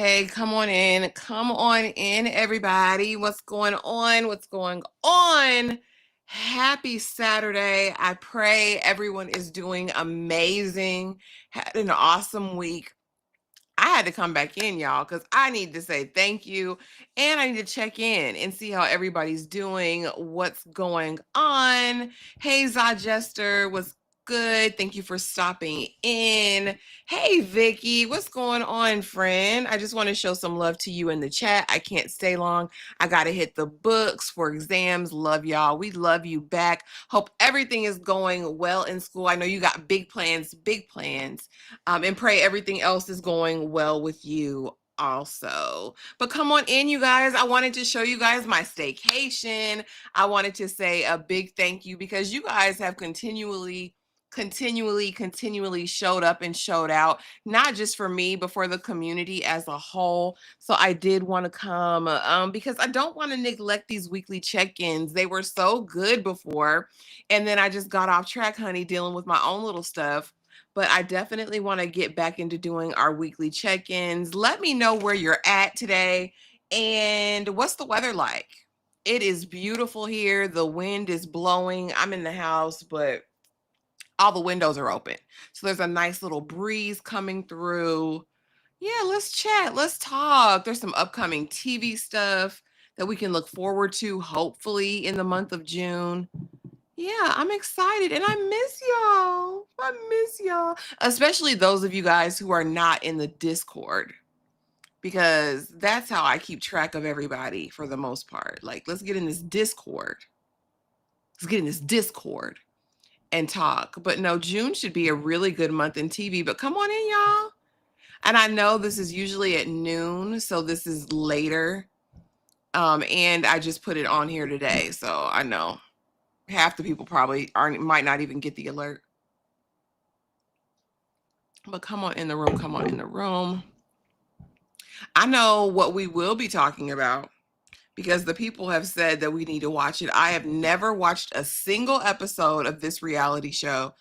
Hey, come on in. Come on in, everybody. What's going on? What's going on? Happy Saturday. I pray everyone is doing amazing. Had an awesome week. I had to come back in, y'all, because I need to say thank you and I need to check in and see how everybody's doing, what's going on. Hey, Jester, what's good? Thank you for stopping in. Hey, Vicky, what's going on, friend? I just want to show some love to you in the chat. I can't stay long. I got to hit the books for exams. Love y'all. We love you back. Hope everything is going well in school. I know you got big plans, and pray everything else is going well with you also. But come on in, you guys. I wanted to show you guys my staycation. I wanted to say a big thank you because you guys have continually showed up and showed out, not just for me, but for the community as a whole. So I did want to come because I don't want to neglect these weekly check-ins. They were so good before, and then I just got off track, honey, dealing with my own little stuff. But I definitely want to get back into doing our weekly check-ins. Let me know where you're at today and what's the weather like. It is beautiful here. The wind is blowing. I'm in the house, but all the windows are open. So there's a nice little breeze coming through. Yeah, let's chat. Let's talk. There's some upcoming TV stuff that we can look forward to, hopefully, in the month of June. Yeah, I'm excited and I miss y'all. I miss y'all. Especially those of you guys who are not in the Discord, because that's how I keep track of everybody for the most part. Like, let's get in this Discord. Let's get in this Discord and talk. But no, June should be a really good month in TV. But come on in, y'all. And I know this is usually at noon, so this is later. And I just put it on here today, so I know half the people probably might not even get the alert. But come on in the room. Come on in the room. I know what we will be talking about because the people have said that we need to watch it. I have never watched a single episode of this reality show,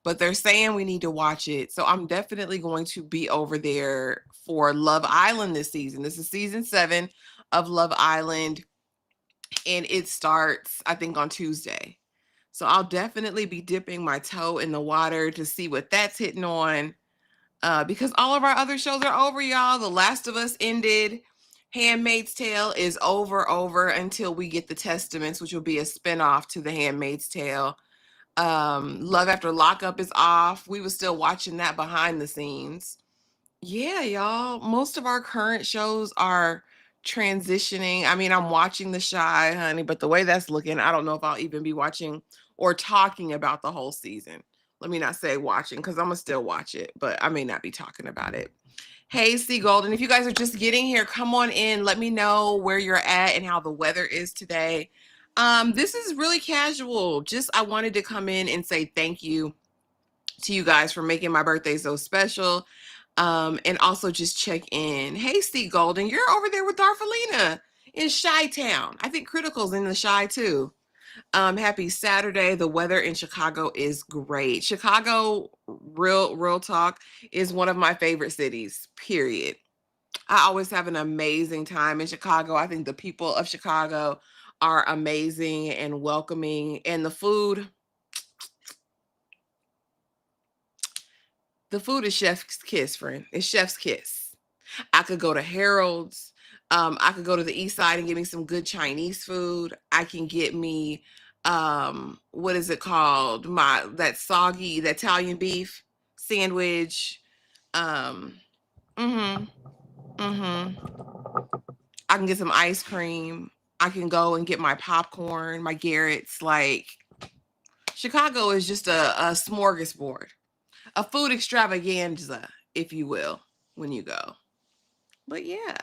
but they're saying we need to watch it. So I'm definitely going to be over there for Love Island this season. This is season 7 of Love Island, and it starts, I think, on Tuesday. So I'll definitely be dipping my toe in the water to see what that's hitting on. Because all of our other shows are over, y'all. The Last of Us ended. Handmaid's Tale is over until we get the Testaments, which will be a spinoff to the Handmaid's Tale. Love After Lockup is off. We were still watching that behind the scenes. Yeah, y'all. Most of our current shows are transitioning. I mean, I'm watching The Shy, honey, but the way that's looking, I don't know if I'll even be watching or talking about the whole season. Let me not say watching because I'm going to still watch it, but I may not be talking about it. Hey, C Golden, if you guys are just getting here, come on in. Let me know where you're at and how the weather is today. This is really casual. Just I wanted to come in and say thank you to you guys for making my birthday so special. And also just check in. Hey, Steve Golden, you're over there with Darfalina in Chi-Town. I think Critical's in the Chi too. Happy Saturday. The weather in Chicago is great. Chicago, real talk, is one of my favorite cities, period. I always have an amazing time in Chicago. I think the people of Chicago are amazing and welcoming. And the food is chef's kiss, friend. It's chef's kiss. I could go to Harold's. I could go to the east side and get me some good Chinese food. I can get me, what is it called? That soggy, that Italian beef sandwich. Um, mm-hmm, mm-hmm. I can get some ice cream. I can go and get my popcorn, my Garrett's. Like, Chicago is just a smorgasbord, a food extravaganza, if you will, when you go. But yeah.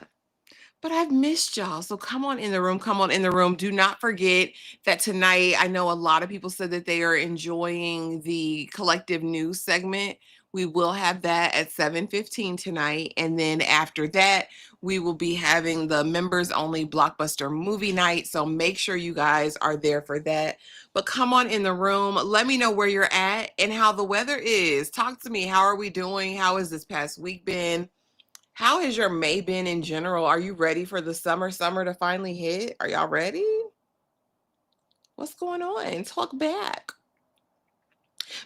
But I've missed y'all. So come on in the room. Come on in the room. Do not forget that tonight, I know a lot of people said that they are enjoying the collective news segment. We will have that at 7:15 tonight. And then after that, we will be having the members only blockbuster movie night. So make sure you guys are there for that. But come on in the room. Let me know where you're at and how the weather is. Talk to me. How are we doing? How has this past week been? How has your May been in general? Are you ready for the summer to finally hit? Are y'all ready? What's going on? Talk back.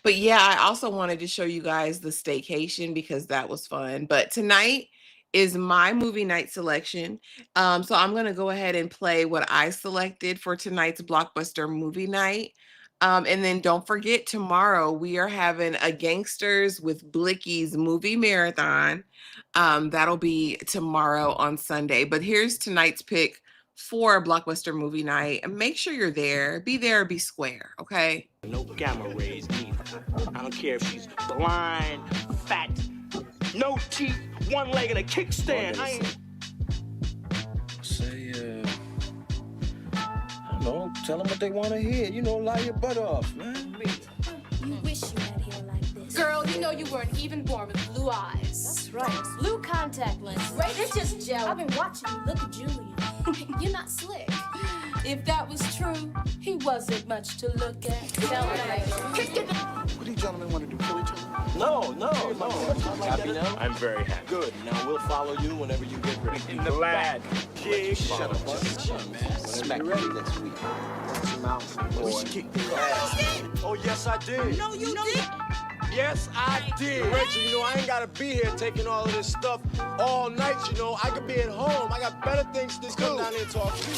But yeah, I also wanted to show you guys the staycation because that was fun. But tonight is my movie night selection. So I'm going to go ahead and play what I selected for tonight's blockbuster movie night. And then don't forget, tomorrow we are having a Gangsters with Blickies movie marathon. That'll be tomorrow on Sunday. But here's tonight's pick for blockbuster movie night. And make sure you're there. Be there, be square, okay? No gamma rays either. I don't care if she's blind, fat, no teeth, one leg and a kickstand. I ain't... Say, I don't know, tell them what they want to hear. You know, lie your butt off, man. You wish you had hair like this. Girl, you know you weren't even born with blue eyes. That's right. Blue contact lenses. Right, it's just gel. I've been watching you. Look at Julian. You're not slick. If that was true, he wasn't much to look at. Tell me. What do you gentlemen want to do? Kill each other? No. Happy now? I'm very happy. Good. Now we'll follow you whenever you get ready. In the lab. Yeah. Shut up, man. Smack you next week. Watch your mouth, boy. Oh, yes, I did. No, you did. Yes, I did. Rachel, you know, I ain't got to be here taking all of this stuff all night, you know. I could be at home. I got better things to do. Come down here and talk to you.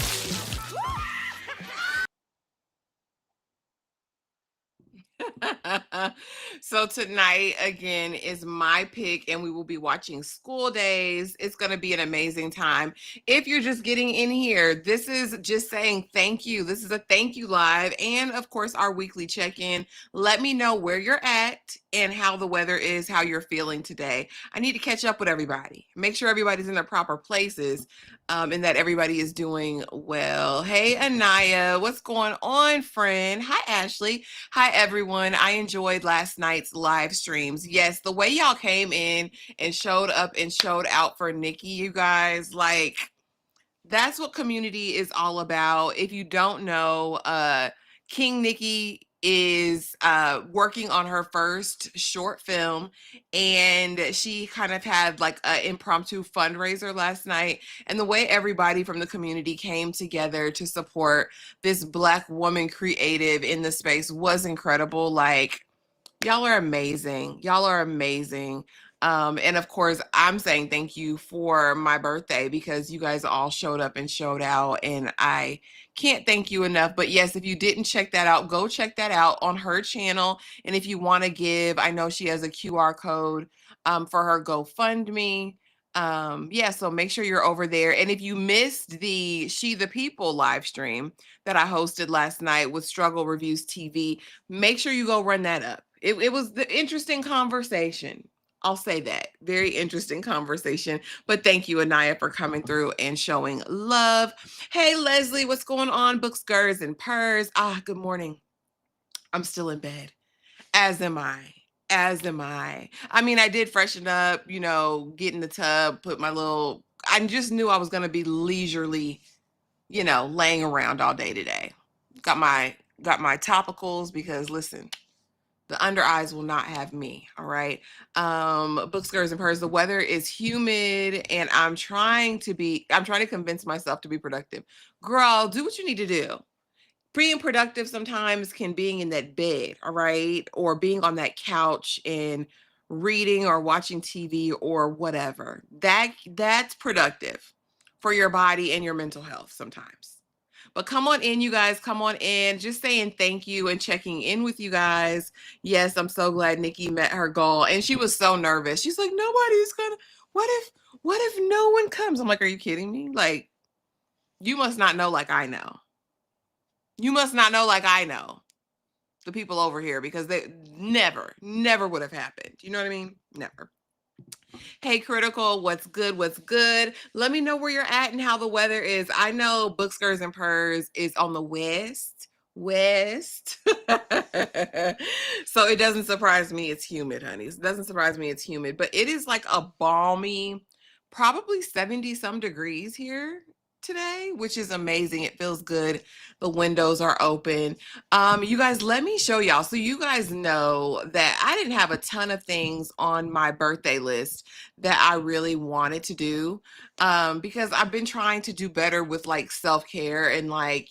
So tonight again is my pick, and we will be watching School Days. It's going to be an amazing time. If you're just getting in here, this is just saying thank you. This is a thank you live, and of course our weekly check-in. Let me know where you're at and how the weather is, how you're feeling today. I need to catch up with everybody, make sure everybody's in their proper places, and that everybody is doing well. Hey Anaya, what's going on, friend? Hi Ashley. Hi everyone. I enjoyed last night's live streams. Yes, the way y'all came in and showed up and showed out for Nikki, you guys, like, that's what community is all about. If you don't know, King Nikki is working on her first short film, and she kind of had like an impromptu fundraiser last night, and the way everybody from the community came together to support this Black woman creative in the space was incredible. Like, y'all are amazing. Y'all are amazing. And of course, I'm saying thank you for my birthday because you guys all showed up and showed out, and I can't thank you enough. But yes, if you didn't check that out, go check that out on her channel. And if you want to give, I know she has a QR code for her GoFundMe. Yeah, so make sure you're over there. And if you missed the She the People live stream that I hosted last night with Struggle Reviews TV, make sure you go run that up. It was the interesting conversation. I'll say that. Very interesting conversation. But thank you, Anaya, for coming through and showing love. Hey, Leslie, what's going on? Books, Gurs, and Purrs. Good morning. I'm still in bed. As am I. As am I. I mean, I did freshen up, you know, get in the tub, put my little, I just knew I was going to be leisurely, you know, laying around all day today. Got my topicals because, listen, the under eyes will not have me. All right. Books, Girls, and Purrs. The weather is humid, and I'm trying to convince myself to be productive. Girl, do what you need to do. Being productive sometimes can being in that bed, all right, or being on that couch and reading or watching TV or whatever. That's productive for your body and your mental health sometimes. But come on in, you guys. Come on in. Just saying thank you and checking in with you guys. Yes, I'm so glad Nikki met her goal. And she was so nervous. She's like, nobody's gonna, what if no one comes? I'm like, are you kidding me? Like, you must not know like I know. You must not know like I know the people over here, because they never would have happened. You know what I mean? Never. Hey, Critical, what's good? What's good? Let me know where you're at and how the weather is. I know Books, Girls, and Purrs is on the west. So it doesn't surprise me it's humid, honey. It doesn't surprise me it's humid, but it is like a balmy, probably 70 some degrees here. today, which is amazing. It feels good. The windows are open. You guys, let me show y'all. So you guys know that I didn't have a ton of things on my birthday list that I really wanted to do, because I've been trying to do better with like self-care and like,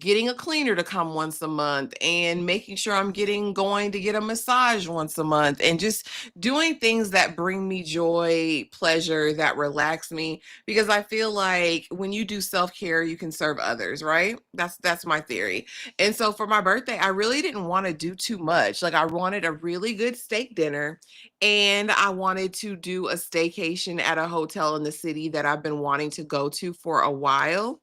getting a cleaner to come once a month and making sure I'm going to get a massage once a month and just doing things that bring me joy, pleasure, that relax me, because I feel like when you do self-care, you can serve others, right? That's my theory. And so for my birthday, I really didn't want to do too much. Like I wanted a really good steak dinner and I wanted to do a staycation at a hotel in the city that I've been wanting to go to for a while.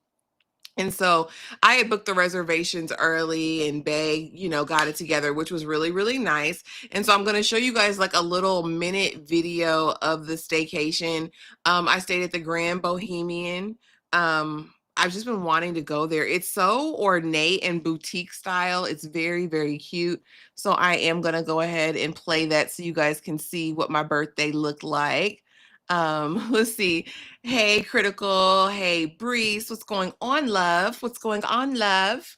And so I had booked the reservations early and Bay, got it together, which was really, really nice. And so I'm going to show you guys like a little minute video of the staycation. I stayed at the Grand Bohemian. I've just been wanting to go there. It's so ornate and boutique style. It's very, very cute. So I am going to go ahead and play that so you guys can see what my birthday looked like. Let's see. Hey, Critical. Hey, Breeze. What's going on, love? What's going on, love?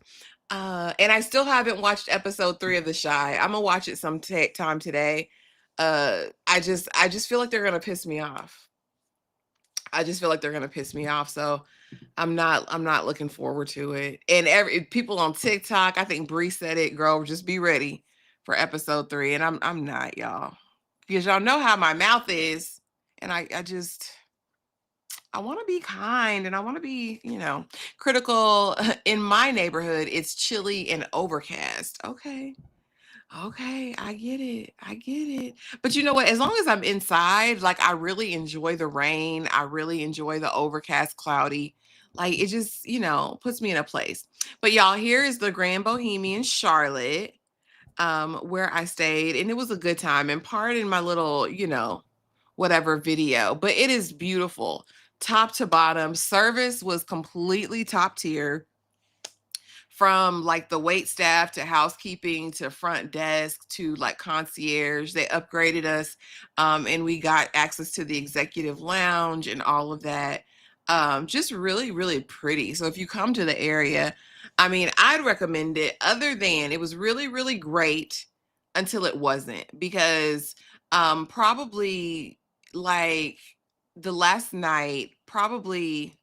And I still haven't watched episode 3 of The Shy. I'm gonna watch it some time today. I just feel like they're gonna piss me off. I just feel like they're gonna piss me off. So I'm not looking forward to it. And people on TikTok, I think Bree said it, girl, just be ready for episode 3. And I'm not, y'all. Because y'all know how my mouth is. And I want to be kind and I want to be, critical. In my neighborhood, it's chilly and overcast. Okay. Okay, I get it. I get it. But you know what? As long as I'm inside, like I really enjoy the rain. I really enjoy the overcast, cloudy. Like it just, puts me in a place. But y'all, here is the Grand Bohemian Charlotte, where I stayed, and it was a good time. And pardon my little, whatever video, but it is beautiful. Top to bottom. Service was completely top tier, from like the wait staff to housekeeping to front desk to like concierge. They upgraded us, and we got access to the executive lounge and all of that. Just really, really pretty. So if you come to the area, I mean, I'd recommend it, other than it was really, really great until it wasn't, because probably like the last night, probably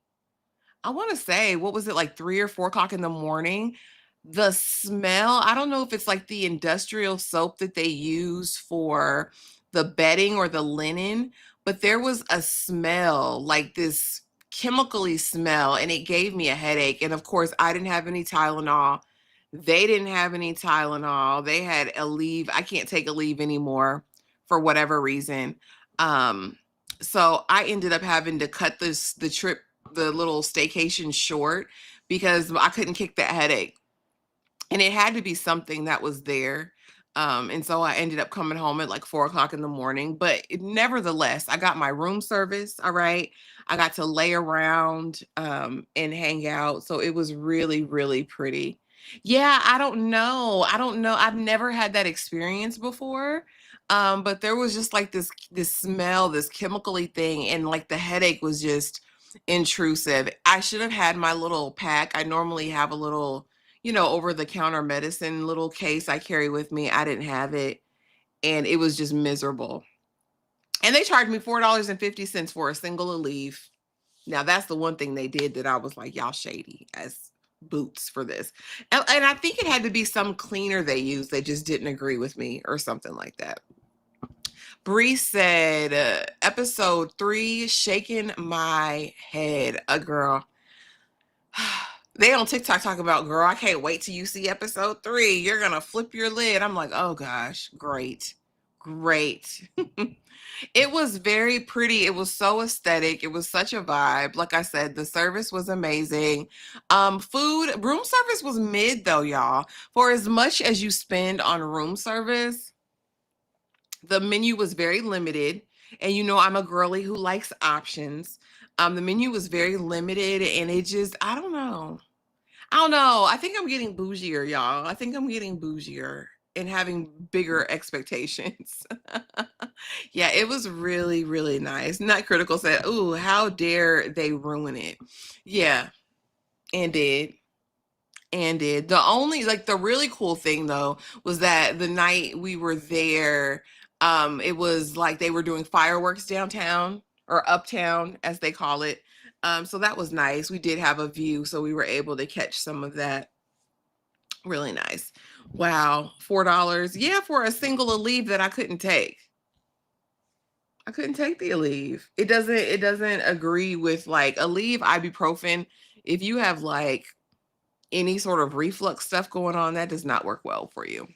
I want to say, what was it, like 3 or 4 o'clock in the morning? The smell, I don't know if it's like the industrial soap that they use for the bedding or the linen, but there was a smell, like this chemically smell, and it gave me a headache. And of course, I didn't have any Tylenol. They didn't have any Tylenol. They had a leave. I can't take a leave anymore for whatever reason. Um, so I ended up having to cut the little staycation short, because I couldn't kick that headache. And it had to be something that was there. And so I ended up coming home at like 4 o'clock in the morning. But nevertheless, I got my room service. All right. I got to lay around and hang out. So it was really, really pretty. Yeah, I don't know. I don't know. I've never had that experience before. But there was just like this smell, this chemically thing, and like the headache was just intrusive. I should have had my little pack. I normally have a little, over the counter medicine little case I carry with me. I didn't have it, and it was just miserable. And they charged me $4.50 for a single Aleve. Now that's the one thing they did that I was like, y'all shady as boots for this. And I think it had to be some cleaner they used. They just didn't agree with me or something like that. Bree said, episode 3, shaking my head. A girl. They on TikTok talk about, girl, I can't wait till you see episode 3. You're going to flip your lid. I'm like, oh gosh, great. Great. It was very pretty. It was so aesthetic. It was such a vibe. Like I said, the service was amazing. Room service was mid though, y'all. For as much as you spend on room service, the menu was very limited. And I'm a girly who likes options. The menu was very limited, and it just, I don't know. I think I'm getting bougier, y'all. I think I'm getting bougier. and having bigger expectations. Yeah, it was really, really nice. Not Critical said, "Ooh, how dare they ruin it?" Yeah, and did. And did. The only like the really cool thing though was that the night we were there, it was like they were doing fireworks downtown or uptown as they call it. So that was nice. We did have a view, so we were able to catch some of that. Really nice. Wow, $4. Yeah, for a single Aleve that I couldn't take. I couldn't take the Aleve. It doesn't agree with like Aleve ibuprofen. If you have like any sort of reflux stuff going on, that does not work well for you.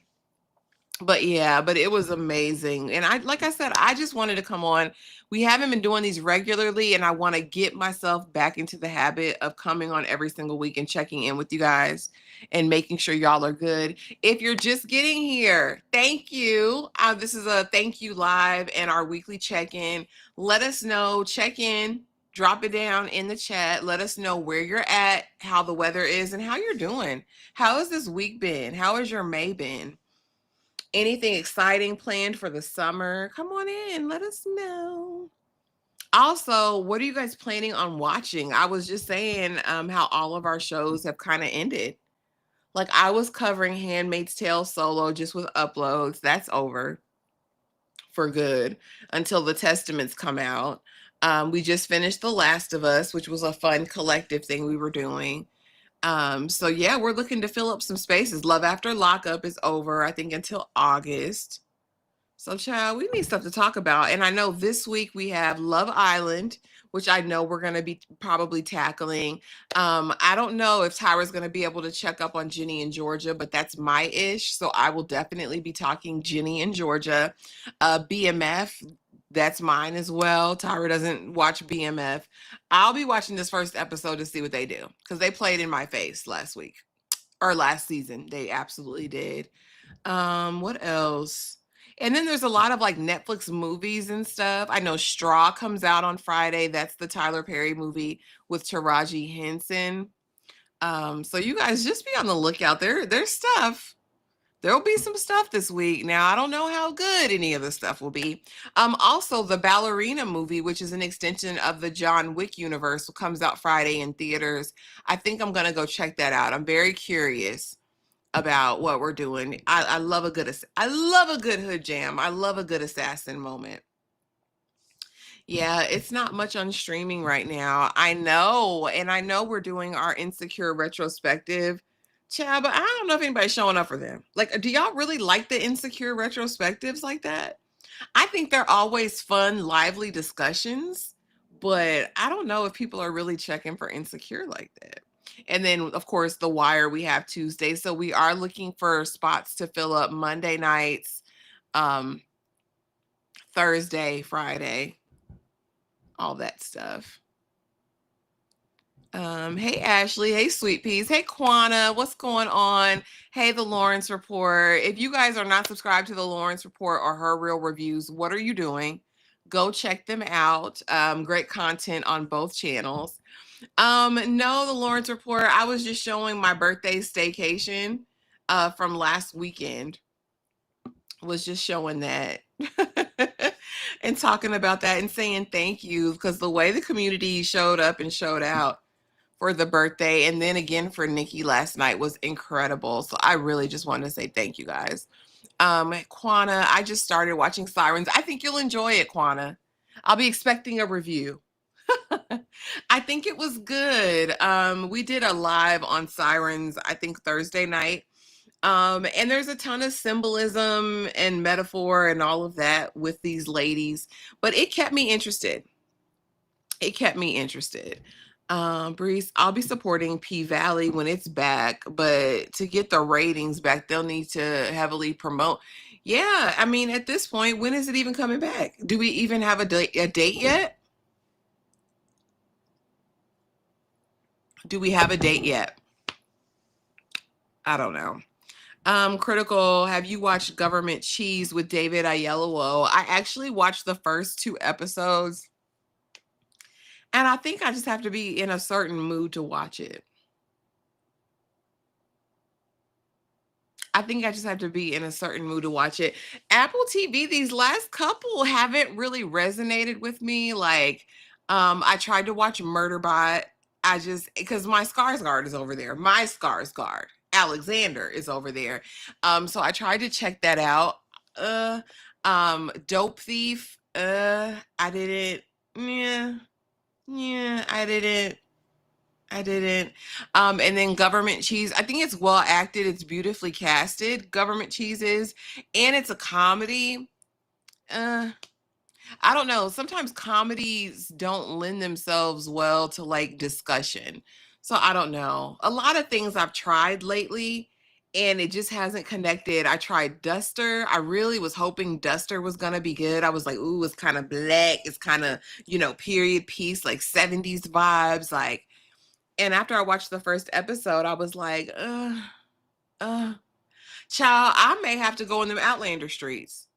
But yeah, but it was amazing. And I, like I said, I just wanted to come on. We haven't been doing these regularly, and I want to get myself back into the habit of coming on every single week and checking in with you guys and making sure y'all are good. If you're just getting here, thank you. This is a thank you live and our weekly check-in. Let us know, check in, drop it down in the chat. Let us know where you're at, how the weather is, and how you're doing. How has this week been? How has your May been? Anything exciting planned for the summer? Come on in, let us know. Also, what are you guys planning on watching? I was just saying how all of our shows have kind of ended. Like I was covering Handmaid's Tale solo just with uploads. That's over for good until the Testaments come out. We just finished The Last of Us, which was a fun collective thing we were doing. So yeah, we're looking to fill up some spaces. Love After Lockup is over, I think, until August. So, child, we need stuff to talk about. And I know this week we have Love Island, which I know we're going to be probably tackling. I don't know if Tyra's going to be able to check up on Jenny in Georgia, but that's my ish. So I will definitely be talking Jenny in Georgia. BMF, that's mine as well. Tyra doesn't watch BMF. I'll be watching this first episode to see what they do because they played in my face last week or last season. They absolutely did. What else? And then there's a lot of like Netflix movies and stuff. I know Straw comes out on Friday. That's the Tyler Perry movie with Taraji Henson. So you guys just be on the lookout. There's stuff. There'll be some stuff this week. Now, I don't know how good any of the stuff will be. Also the Ballerina movie, which is an extension of the John Wick universe, comes out Friday in theaters. I think I'm gonna go check that out. I'm very curious about what we're doing. I love a good hood jam. I love a good assassin moment. Yeah, it's not much on streaming right now. I know, and I know we're doing our Insecure retrospective. Chad, but I don't know if anybody's showing up for them. Like, do y'all really like the Insecure retrospectives like that? I think they're always fun, lively discussions, but I don't know if people are really checking for Insecure like that. And then, of course, The Wire, we have Tuesday. So we are looking for spots to fill up Monday nights, um, Thursday, Friday, all that stuff. Hey Ashley, hey Sweet Peas, hey Quana, what's going on? Hey, the Lawrence Report. If you guys are not subscribed to the Lawrence Report or her real reviews, what are you doing? Go check them out. Great content on both channels. No, the Lawrence Report. I was just showing my birthday staycation from last weekend. Was just showing that and talking about that and saying thank you because the way the community showed up and showed out for the birthday and then again for Nikki last night was incredible. So I really just wanted to say thank you guys. Quana, I just started watching Sirens. I think you'll enjoy it, Quana. I'll be expecting a review. I think it was good. We did a live on Sirens, I think Thursday night. And there's a ton of symbolism and metaphor and all of that with these ladies, but it kept me interested. It kept me interested. Breeze, I'll be supporting P Valley when it's back, but to get the ratings back, they'll need to heavily promote. Yeah, I mean, at this point, when is it even coming back? Do we even have a date yet? Do we have a date yet? I don't know. Critical, have you watched Government Cheese with David Oyelowo? I actually watched the first 2 episodes, and I think I just have to be in a certain mood to watch it. I think I just have to be in a certain mood to watch it. Apple TV, these last couple haven't really resonated with me. Like, I tried to watch Murderbot. I just because my Skarsgård is over there. My Skarsgård, Alexander, is over there. So I tried to check that out. Uh, Dope Thief. I didn't. Yeah, yeah, I didn't. I didn't. And then Government Cheese. I think it's well acted. It's beautifully casted. Government Cheese is, and it's a comedy. Uh, I don't know. Sometimes comedies don't lend themselves well to like discussion. So I don't know. A lot of things I've tried lately and it just hasn't connected. I tried Duster. I really was hoping Duster was gonna be good. I was like, ooh, it's kind of black. It's kind of, period piece, like 70s vibes. Like, and after I watched the first episode, I was like, uh, child, I may have to go in them Outlander streets.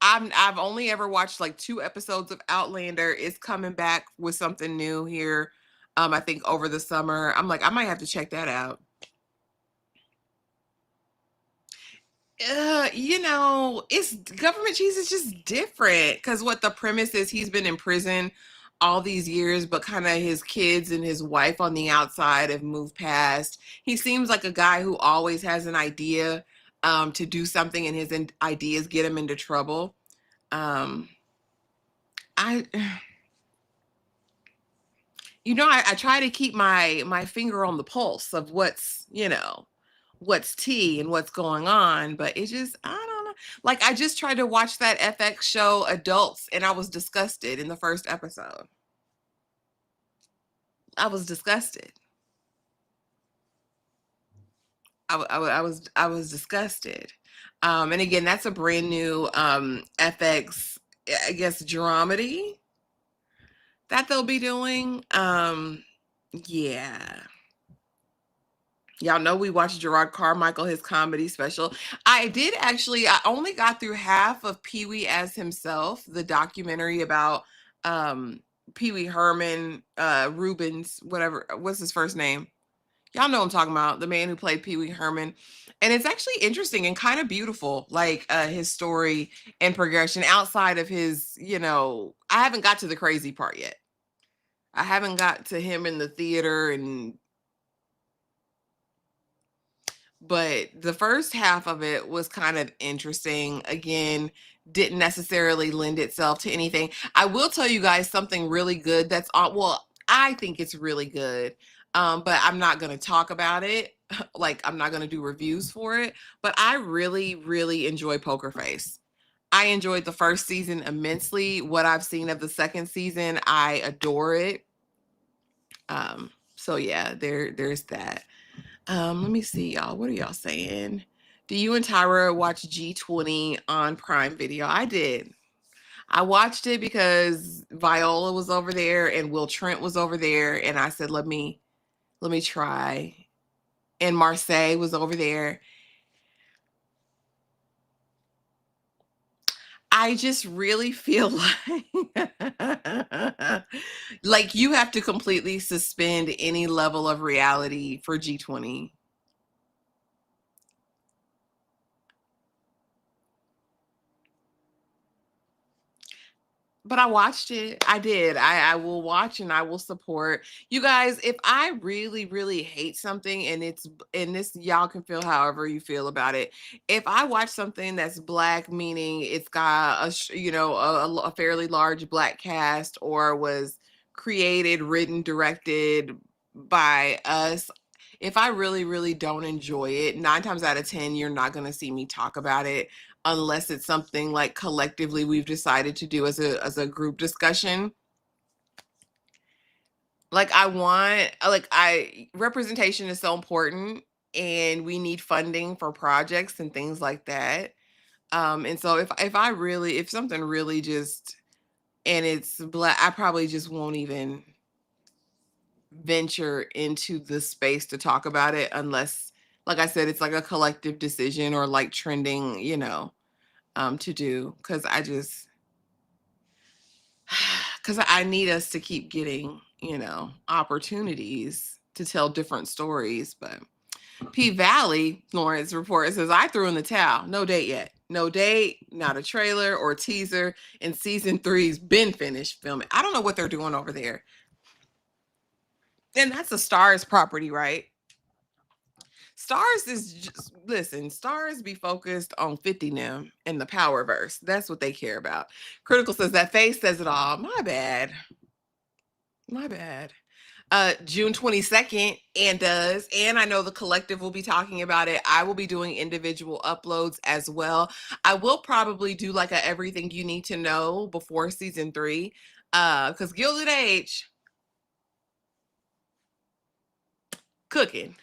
I've only ever watched like 2 episodes of Outlander. It's coming back with something new here. I think over the summer. I'm like, I might have to check that out. It's Government Cheese is just different because what the premise is, he's been in prison all these years, but kind of his kids and his wife on the outside have moved past. He seems like a guy who always has an idea to do something, and his ideas get him into trouble. Um, I, I try to keep my finger on the pulse of what's tea and what's going on, but it just, I don't know. Like, I just tried to watch that FX show Adults, and I was disgusted in the first episode. I was disgusted. I was disgusted. And again, that's a brand new FX, I guess, dramedy that they'll be doing. Yeah. Y'all know we watched Gerard Carmichael, his comedy special. I only got through half of Pee Wee as himself, the documentary about Pee Wee Herman, Rubens, whatever, what's his first name? Y'all know what I'm talking about, the man who played Pee Wee Herman. And it's actually interesting and kind of beautiful, like his story and progression outside of his, I haven't got to the crazy part yet. I haven't got to him in the theater but the first half of it was kind of interesting. Again, didn't necessarily lend itself to anything. I will tell you guys something really good that's on, well, I think it's really good. But I'm not going to talk about it. Like, I'm not going to do reviews for it, but I really, really enjoy Poker Face. I enjoyed the first season immensely. What I've seen of the second season, I adore it. So yeah, there's that. Let me see, y'all. What are y'all saying? Do you and Tyra watch G20 on Prime Video? I did. I watched it because Viola was over there and Will Trent was over there, and I said, let me try. And Marseille was over there. I just really feel like you have to completely suspend any level of reality for G20. But I watched it. I did. I will watch and I will support. You guys, if I really, really hate something and this, y'all can feel however you feel about it. If I watch something that's black, meaning it's got a fairly large black cast or was created, written, directed by us, if I really, really don't enjoy it, 9 times out of 10, you're not going to see me talk about it unless it's something like collectively we've decided to do as a group discussion. Like, representation is so important, and we need funding for projects and things like that. And so if something really just, and it's black, I probably just won't even venture into the space to talk about it unless, like I said, it's like a collective decision or like trending, to do, because I need us to keep getting, opportunities to tell different stories. But P Valley, Lawrence report says, I threw in the towel. No date yet. No date, not a trailer or teaser. And season 3's been finished filming. I don't know what they're doing over there. And that's a Stars property, right? Stars is just, listen, Stars be focused on 50 now and the Powerverse. That's what they care about. Critical says that face says it all. My bad. My bad. June 22nd, and I know the collective will be talking about it. I will be doing individual uploads as well. I will probably do like a everything you need to know before season 3, because Gilded Age cooking.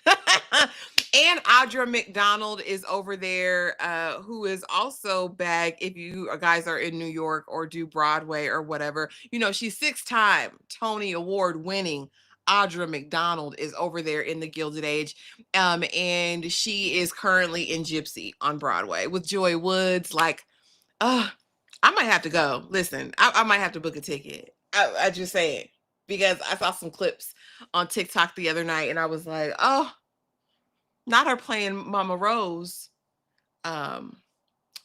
And Audra McDonald is over there, who is also back if you guys are in New York or do Broadway or whatever. You know, she's 6-time Tony Award winning Audra McDonald is over there in the Gilded Age. And she is currently in Gypsy on Broadway with Joy Woods. Like, I might have to go. Listen, I might have to book a ticket. I just say it because I saw some clips on TikTok the other night and I was like, oh, not her playing Mama Rose.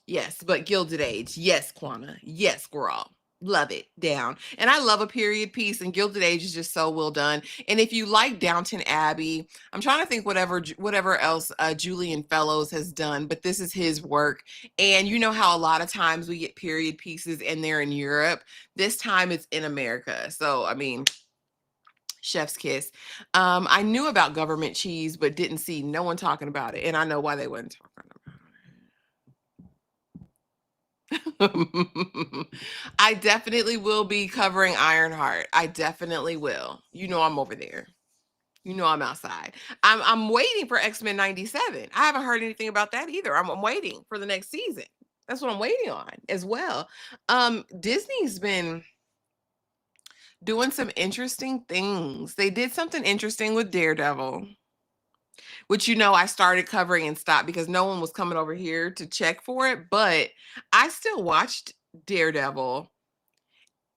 Yes, but Gilded Age. Yes, Quana. Yes, girl. Love it. Down. And I love a period piece, and Gilded Age is just so well done. And if you like Downton Abbey, I'm trying to think whatever else Julian Fellows has done, but this is his work. And you know how a lot of times we get period pieces and they're in Europe. This time it's in America. So, I mean, chef's kiss. I knew about Government Cheese, but didn't see no one talking about it. And I know why they weren't talking about it. I definitely will be covering Ironheart. I definitely will. You know I'm over there. You know I'm outside. I'm waiting for X-Men 97. I haven't heard anything about that either. I'm waiting for the next season. That's what I'm waiting on as well. Disney's been doing some interesting things. They did something interesting with Daredevil, which, you know, I started covering and stopped because no one was coming over here to check for it, but I still watched Daredevil.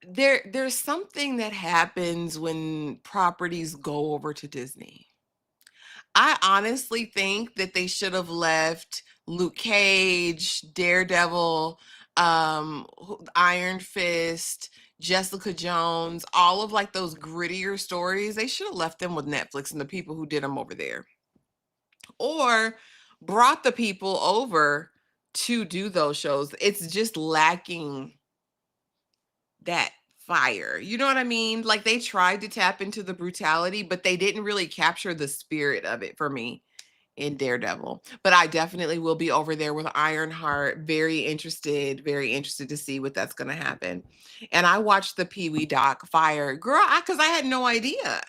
There's something that happens when properties go over to Disney. I honestly think that they should have left Luke Cage, Daredevil, Iron Fist, Jessica Jones, all of like those grittier stories. They should have left them with Netflix and the people who did them over there, or brought the people over to do those shows. It's just lacking that fire. You know what I mean? Like they tried to tap into the brutality, but they didn't really capture the spirit of it for me in Daredevil. But I definitely will be over there with Ironheart. Very interested to see what that's going to happen. And I watched the Pee Wee doc Fire, girl, because I had no idea.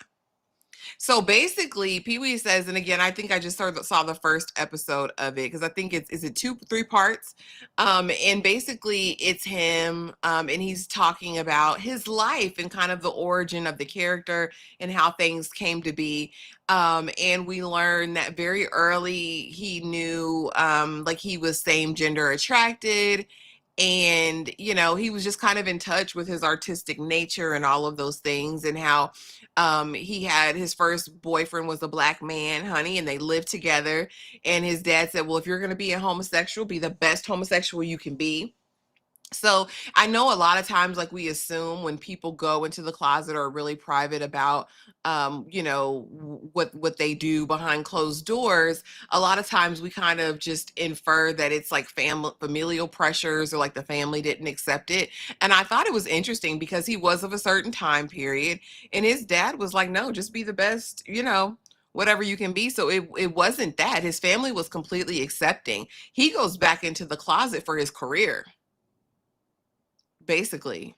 So basically, Pee Wee says, and again, I think I just saw the first episode of it because I think is it 3 parts? And basically, it's him, and he's talking about his life and kind of the origin of the character and how things came to be. And we learn that very early he knew, like he was same gender attracted. And, you know, he was just kind of in touch with his artistic nature and all of those things, and how he had his first boyfriend was a black man, honey, and they lived together. And his dad said, well, if you're going to be a homosexual, be the best homosexual you can be. So I know a lot of times, like we assume when people go into the closet or are really private about, you know, what they do behind closed doors, a lot of times we kind of just infer that it's like familial pressures, or like the family didn't accept it. And I thought it was interesting because he was of a certain time period and his dad was like, no, just be the best, you know, whatever you can be. So it wasn't that. His family was completely accepting. He goes back into the closet for his career, basically,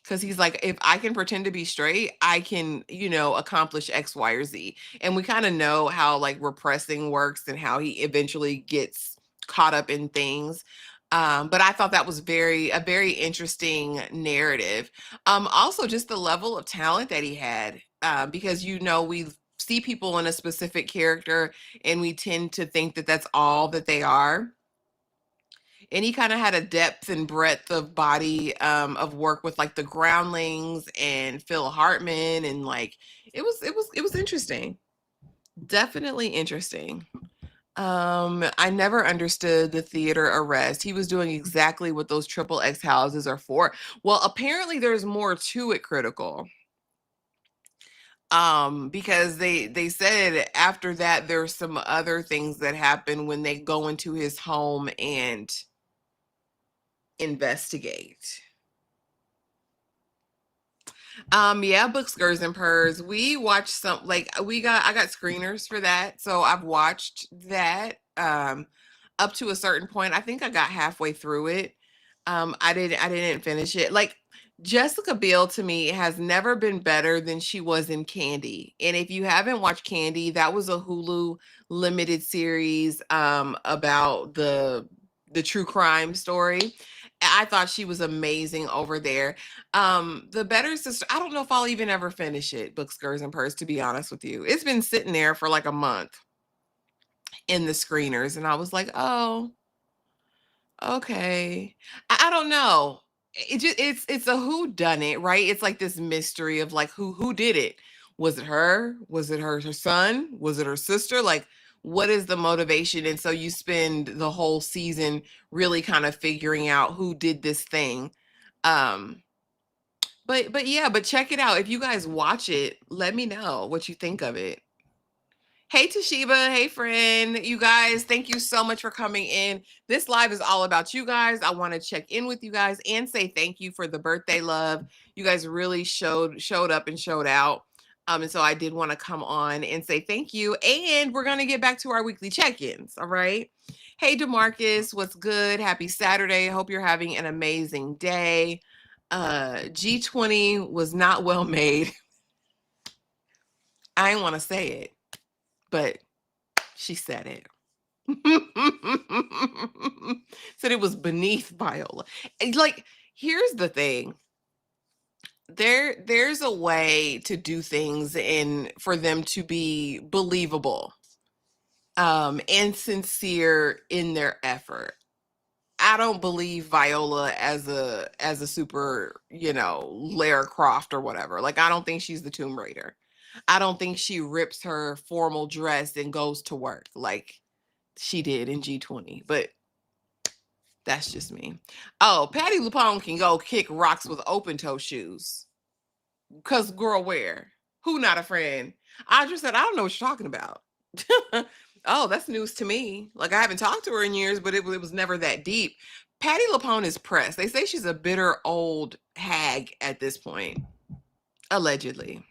because he's like, if I can pretend to be straight, I can, you know, accomplish X, Y, or Z. And we kind of know how like repressing works and how he eventually gets caught up in things. But I thought that was a very interesting narrative. Also, just the level of talent that he had, because, you know, we see people in a specific character and we tend to think that that's all that they are. And he kind of had a depth and breadth of body, of work with like the Groundlings and Phil Hartman, and like it was interesting. Definitely interesting. I never understood the theater arrest. He was doing exactly what those triple X houses are for. Well, apparently there's more to it, Critical. Because they said after that there's some other things that happen when they go into his home and investigate. Yeah, book skirts and purrs. We watched some, like, I got screeners for that, so I've watched that up to a certain point. I think I got halfway through it. I didn't finish it. Like, Jessica Biel to me has never been better than she was in Candy. And if you haven't watched Candy, that was a Hulu limited series about the true crime story. I thought she was amazing over there. The Better Sister, I don't know if I'll even ever finish it, Book Skirts and Purrs, to be honest with you. It's been sitting there for like a month in the screeners, and I was like, oh, okay. I don't know. It's a who done it, right? It's like this mystery of like who did it? Was it her? Was it her son? Was it her sister? Like, what is the motivation? And so you spend the whole season really kind of figuring out who did this thing. Um but yeah, but check it out. If you guys watch it, let me know what you think of it. Hey Toshiba, hey friend. You guys, thank you so much for coming in. This live is all about you guys. I want to check in with you guys and say thank you for the birthday love. You guys really showed up and showed out. And so I did want to come on and say thank you. And we're gonna get back to our weekly check-ins. All right. Hey Demarcus, what's good? Happy Saturday. Hope you're having an amazing day. G20 was not well made. I didn't want to say it, but she said it. Said it was beneath Viola. Like, here's the thing. There's a way to do things and for them to be believable and sincere in their effort. I don't believe Viola as a super, Lara Croft or whatever. Like, I don't think she's the Tomb Raider. I don't think she rips her formal dress and goes to work like she did in G20. But that's just me. Oh, Patty LuPone can go kick rocks with open toe shoes. Cause girl, where? Who not a friend? Audra said, I don't know what you're talking about. Oh, that's news to me. Like, I haven't talked to her in years, but it was never that deep. Patty LuPone is pressed. They say she's a bitter old hag at this point, allegedly.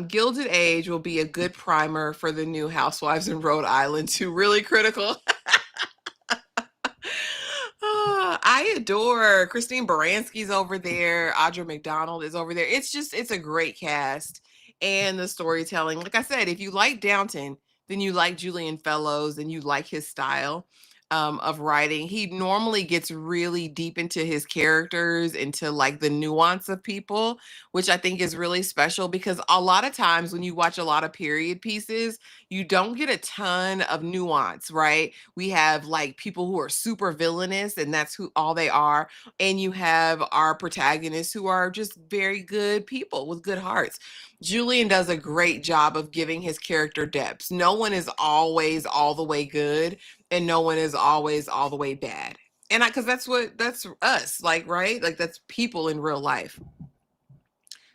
Gilded Age will be a good primer for the new housewives in Rhode Island too. Really critical. I adore Christine Baranski's over there. Audra McDonald is over there. It's a great cast. And the storytelling. Like I said, if you like Downton, then you like Julian Fellows and you like his style of writing. He normally gets really deep into his characters, into like the nuance of people, which I think is really special because a lot of times when you watch a lot of period pieces, you don't get a ton of nuance, right? We have like people who are super villainous and that's who all they are. And you have our protagonists who are just very good people with good hearts. Julian does a great job of giving his character depth. No one is always all the way good and no one is always all the way bad. And because that's us, like, right? Like, that's people in real life.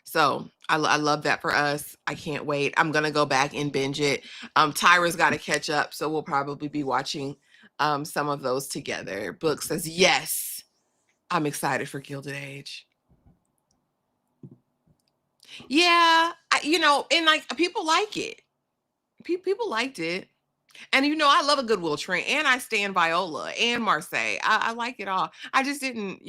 So I love that for us. I can't wait. I'm going to go back and binge it. Tyra's got to catch up. So we'll probably be watching some of those together. Book says, yes, I'm excited for Gilded Age. Yeah, and like people like it. People liked it. And I love a good Will Train, and I stand Viola and Marseille. I like it all. I just didn't,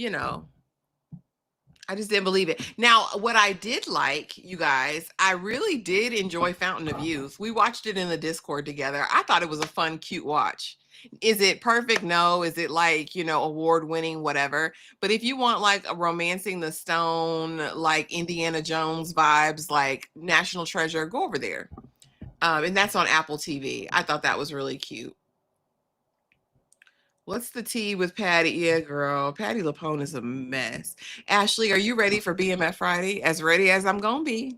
I just didn't believe it. Now, what I did like, you guys, I really did enjoy Fountain of Youth. We watched it in the Discord together. I thought it was a fun, cute watch. Is it perfect? No. Is it like, award winning, whatever? But if you want like a Romancing the Stone, like Indiana Jones vibes, like National Treasure, go over there. And that's on Apple TV. I thought that was really cute. What's the tea with Patty? Yeah, girl. Patty LuPone is a mess. Ashley, are you ready for BMF Friday? As ready as I'm going to be.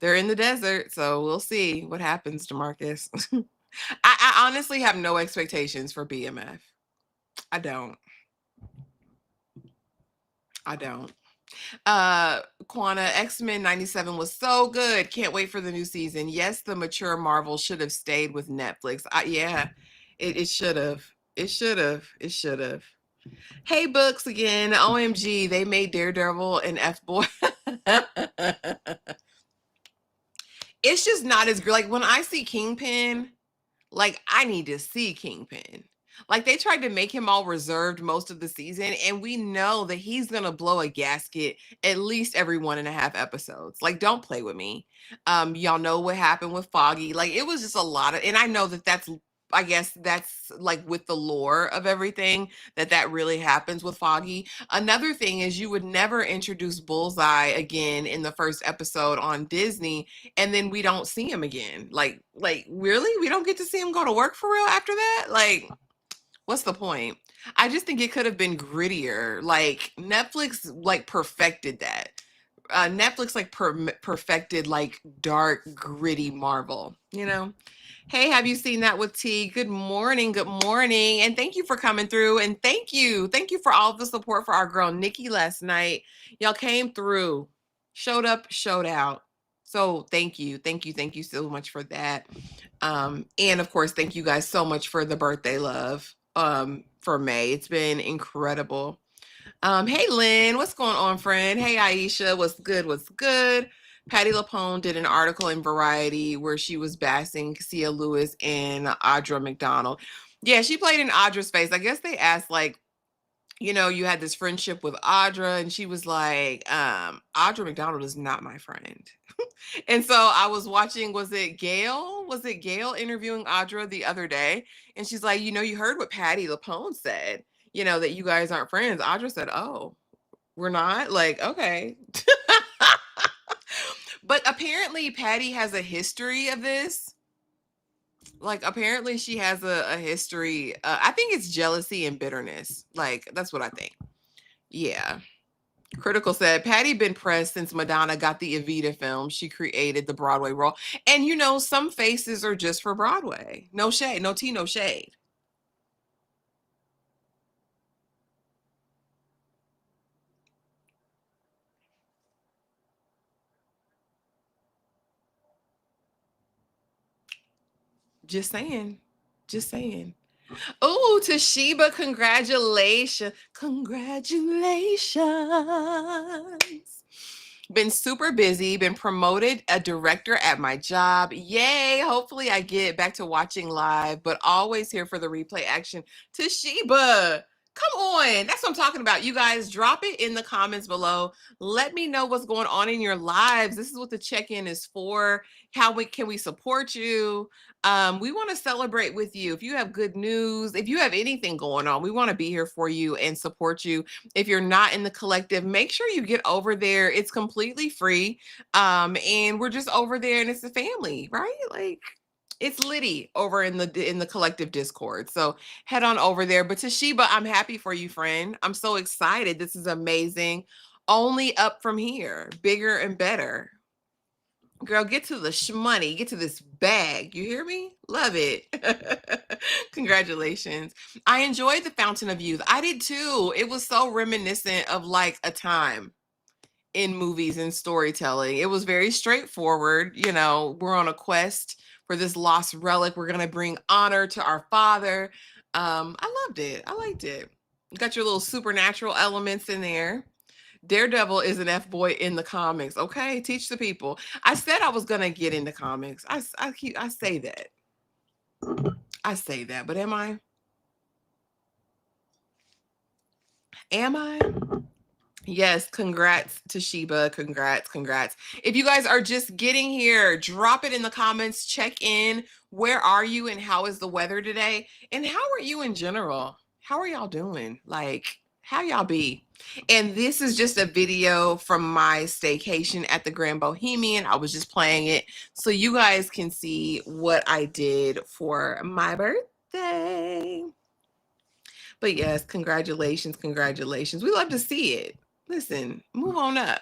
They're in the desert, so we'll see what happens to Marcus. I honestly have no expectations for BMF. I don't. Quana, X-Men 97 was so good. Can't wait for the new season. Yes, the mature Marvel should have stayed with Netflix. Yeah, it should have. It should have. It should have. Hey, Books again. OMG, they made Daredevil an F-boy. It's just not as good. Like when I see Kingpin, like I need to see Kingpin. Like they tried to make him all reserved most of the season, and we know that he's gonna blow a gasket at least every 1.5 episodes. Like, don't play with me. Y'all know what happened with Foggy. Like, it was just a lot of, and I know that I guess that's like with the lore of everything that really happens with Foggy. Another thing is you would never introduce Bullseye again in the first episode on Disney, and then we don't see him again. Like really? We don't get to see him go to work for real after that? Like, what's the point? I just think it could have been grittier. Like Netflix like perfected that. Netflix like perfected like dark, gritty Marvel, you know? Hey, have you seen that with T? Good morning. Good morning. And thank you for coming through. And thank you. Thank you for all of the support for our girl Nikki last night. Y'all came through, showed up, showed out. So thank you. Thank you. Thank you so much for that. And of course, thank you guys so much for the birthday love for May. It's been incredible. Hey, Lynn, what's going on, friend? Hey, Aisha, what's good? What's good? Patty LaPone did an article in Variety where she was bashing Sia Lewis and Audra McDonald. Yeah, she played in Audra's face. I guess they asked, like, you know, you had this friendship with Audra, and she was like, Audra McDonald is not my friend. And so I was watching, was it Gail? Was it Gail interviewing Audra the other day? And she's like, you know, you heard what Patty LaPone said, you know, that you guys aren't friends. Audra said, oh, we're not? Like, okay. But apparently Patty has a history of this. Like, apparently she has a history. I think it's jealousy and bitterness. Like, that's what I think. Yeah. Critical said, Patty been pressed since Madonna got the Evita film. She created the Broadway role. And, you know, some faces are just for Broadway. No shade. No tea, no shade. Just saying. Just saying. Oh, Toshiba, congratulations. Congratulations. Been super busy, been promoted a director at my job. Yay. Hopefully I get back to watching live, but always here for the replay action. Toshiba, come on. That's what I'm talking about. You guys, drop it in the comments below. Let me know what's going on in your lives. This is what the check-in is for. How can we support you? We want to celebrate with you. If you have good news, if you have anything going on, we want to be here for you and support you. If you're not in the collective, make sure you get over there. It's completely free. And we're just over there and it's a family, right? Like, it's litty over in the collective Discord. So head on over there. But Toshiba, I'm happy for you, friend. I'm so excited. This is amazing. Only up from here, bigger and better. Girl, get to the shmoney, get to this bag. You hear me? Love it. Congratulations. I enjoyed the Fountain of Youth. I did too. It was so reminiscent of like a time in movies and storytelling. It was very straightforward. You know, we're on a quest for this lost relic. We're going to bring honor to our father. I loved it. I liked it. You got your little supernatural elements in there. Daredevil is an F-boy in the comics. Okay, teach the people. I said I was gonna get into comics. I say that. I say that, but am I? Am I? Yes, congrats Toshiba. Congrats. If you guys are just getting here, drop it in the comments. Check in. Where are you and how is the weather today? And how are you in general? How are y'all doing? Like, how y'all be? And this is just a video from my staycation at the Grand Bohemian. I was just playing it so you guys can see what I did for my birthday. But yes, congratulations. We love to see it. Listen, move on up.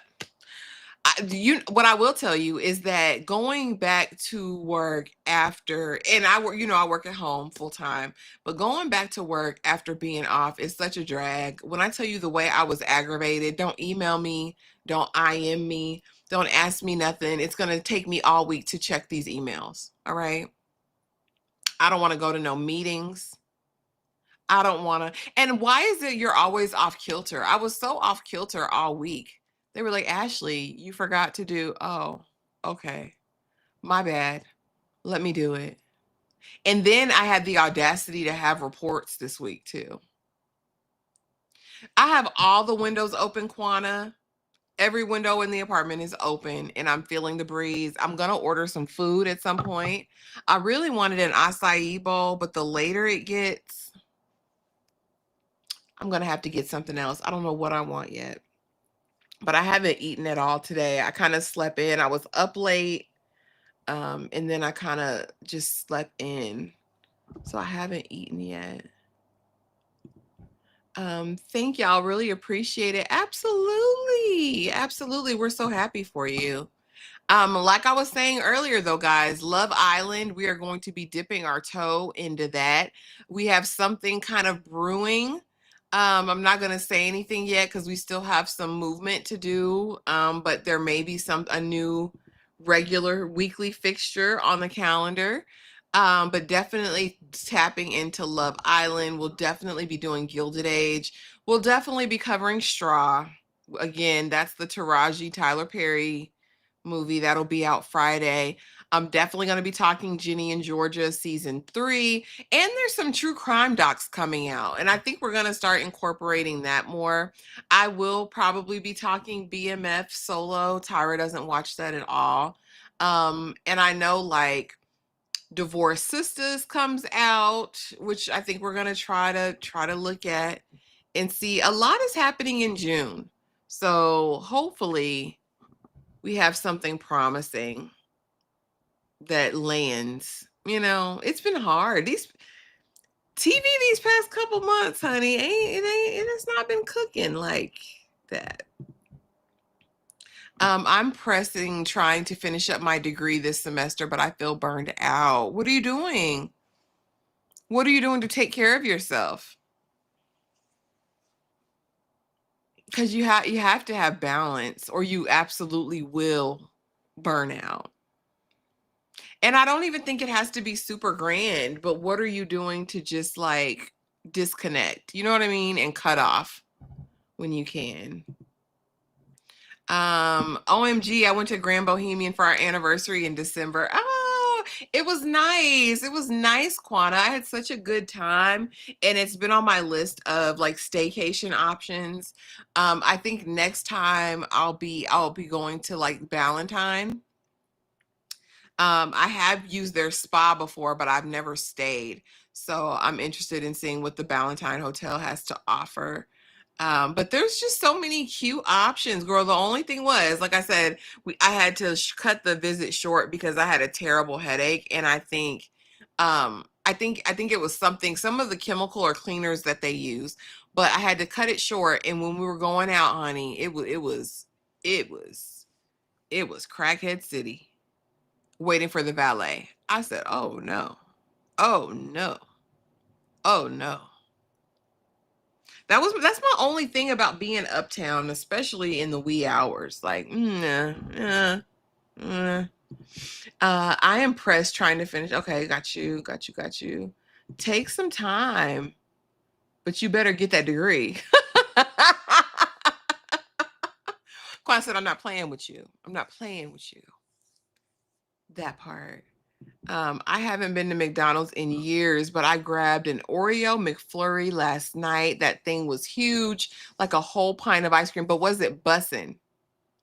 What I will tell you is that going back to work after, and I work, I work at home full time, but going back to work after being off is such a drag. When I tell you the way I was aggravated, don't email me, don't IM me, don't ask me nothing. It's going to take me all week to check these emails. All right. I don't want to go to no meetings. I don't want to. And why is it you're always off kilter? I was so off kilter all week. They were like, Ashley, you forgot to do. Oh, okay. My bad. Let me do it. And then I had the audacity to have reports this week too. I have all the windows open, Quana. Every window in the apartment is open and I'm feeling the breeze. I'm going to order some food at some point. I really wanted an acai bowl, but the later it gets, I'm going to have to get something else. I don't know what I want yet. But I haven't eaten at all today. I kind of slept in. I was up late. And then I kind of just slept in. So I haven't eaten yet. Thank y'all. Really appreciate it. Absolutely. Absolutely. We're so happy for you. Like I was saying earlier, though, guys, Love Island, we are going to be dipping our toe into that. We have something kind of brewing. I'm not going to say anything yet because we still have some movement to do. But there may be a new regular weekly fixture on the calendar. But definitely tapping into Love Island. We'll definitely be doing Gilded Age. We'll definitely be covering Straw. Again, that's the Taraji Tyler Perry movie that'll be out Friday. I'm definitely going to be talking Ginny and Georgia season 3, and there's some true crime docs coming out, and I think we're going to start incorporating that more. I will probably be talking BMF Solo. Tyra doesn't watch that at all. And I know like Divorced Sisters comes out, which I think we're going to try to look at and see. A lot is happening in June. So hopefully we have something promising that lands. It's been hard. These TV these past couple months, honey, it's not been cooking like that. I'm trying to finish up my degree this semester, but I feel burned out. What are you doing? What are you doing to take care of yourself? Because you have to have balance, or you absolutely will burn out. And I don't even think it has to be super grand, but what are you doing to just like disconnect? You know what I mean? And cut off when you can. OMG, I went to Grand Bohemian for our anniversary in December. Oh, it was nice. It was nice, Quana. I had such a good time, and it's been on my list of like staycation options. I think next time I'll be going to like Ballantyne. I have used their spa before, but I've never stayed. So I'm interested in seeing what the Ballantyne Hotel has to offer. But there's just so many cute options, girl. The only thing was, like I said, I had to cut the visit short because I had a terrible headache, and I think it was some of the chemical or cleaners that they use, but I had to cut it short. And when we were going out, honey, it was crackhead city. Waiting for the valet. I said, oh no, oh no, oh no. That's my only thing about being uptown, especially in the wee hours. Like, I am pressed trying to finish. Okay, got you. Take some time, but you better get that degree. Quan said, I'm not playing with you. That part. I haven't been to McDonald's in years, but I grabbed an Oreo McFlurry last night. That thing was huge, like a whole pint of ice cream. But was it bussin',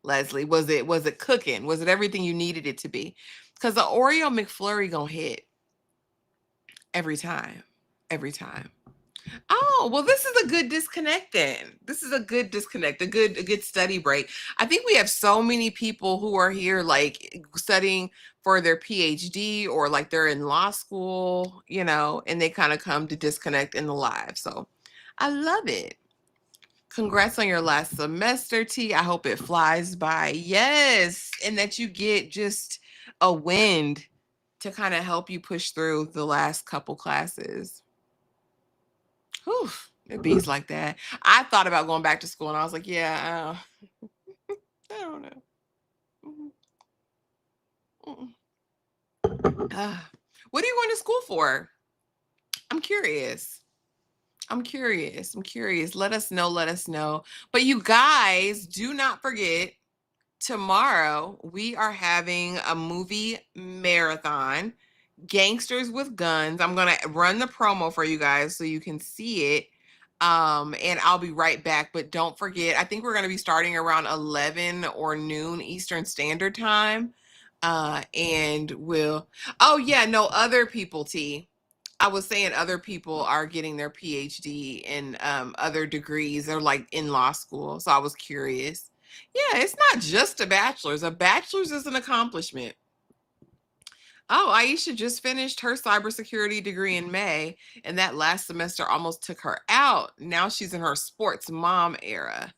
Leslie? Was it cooking? Was it everything you needed it to be? Because the Oreo McFlurry gonna hit every time. Oh, well, this is a good disconnect then. This is a good disconnect, a good study break. I think we have so many people who are here like studying for their PhD, or like they're in law school, and they kind of come to disconnect in the live. So I love it. Congrats on your last semester, T. I hope it flies by. Yes. And that you get just a wind to kind of help you push through the last couple classes. Whew, it bees like that. I thought about going back to school and I was like, yeah, I don't know. What are you going to school for? I'm curious. I'm curious. I'm curious. Let us know. Let us know. But you guys, do not forget, tomorrow we are having a movie marathon, Gangsters with Guns. I'm going to run the promo for you guys so you can see it. And I'll be right back. But don't forget, I think we're going to be starting around 11 or noon Eastern Standard Time. And we'll, oh yeah, no, other people, T. I was saying other people are getting their PhD and other degrees. They're like in law school. So I was curious. Yeah, it's not just a bachelor's. A bachelor's is an accomplishment. Oh, Aisha just finished her cybersecurity degree in May, and that last semester almost took her out. Now she's in her sports mom era,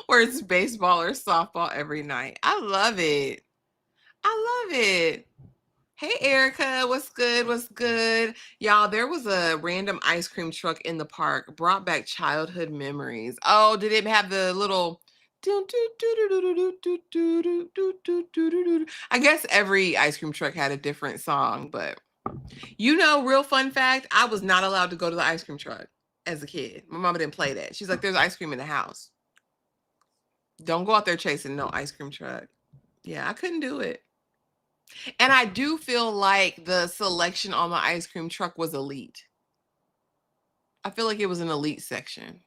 where it's baseball or softball every night. I love it. I love it. Hey, Erica, what's good? What's good? Y'all, there was a random ice cream truck in the park, brought back childhood memories. Oh, did it have the little... I guess every ice cream truck had a different song, but you know, real fun fact, I was not allowed to go to the ice cream truck as a kid. My mama didn't play that. She's like, there's ice cream in the house. Don't go out there chasing no ice cream truck. Yeah, I couldn't do it. And I do feel like the selection on the ice cream truck was elite. I feel like it was an elite section.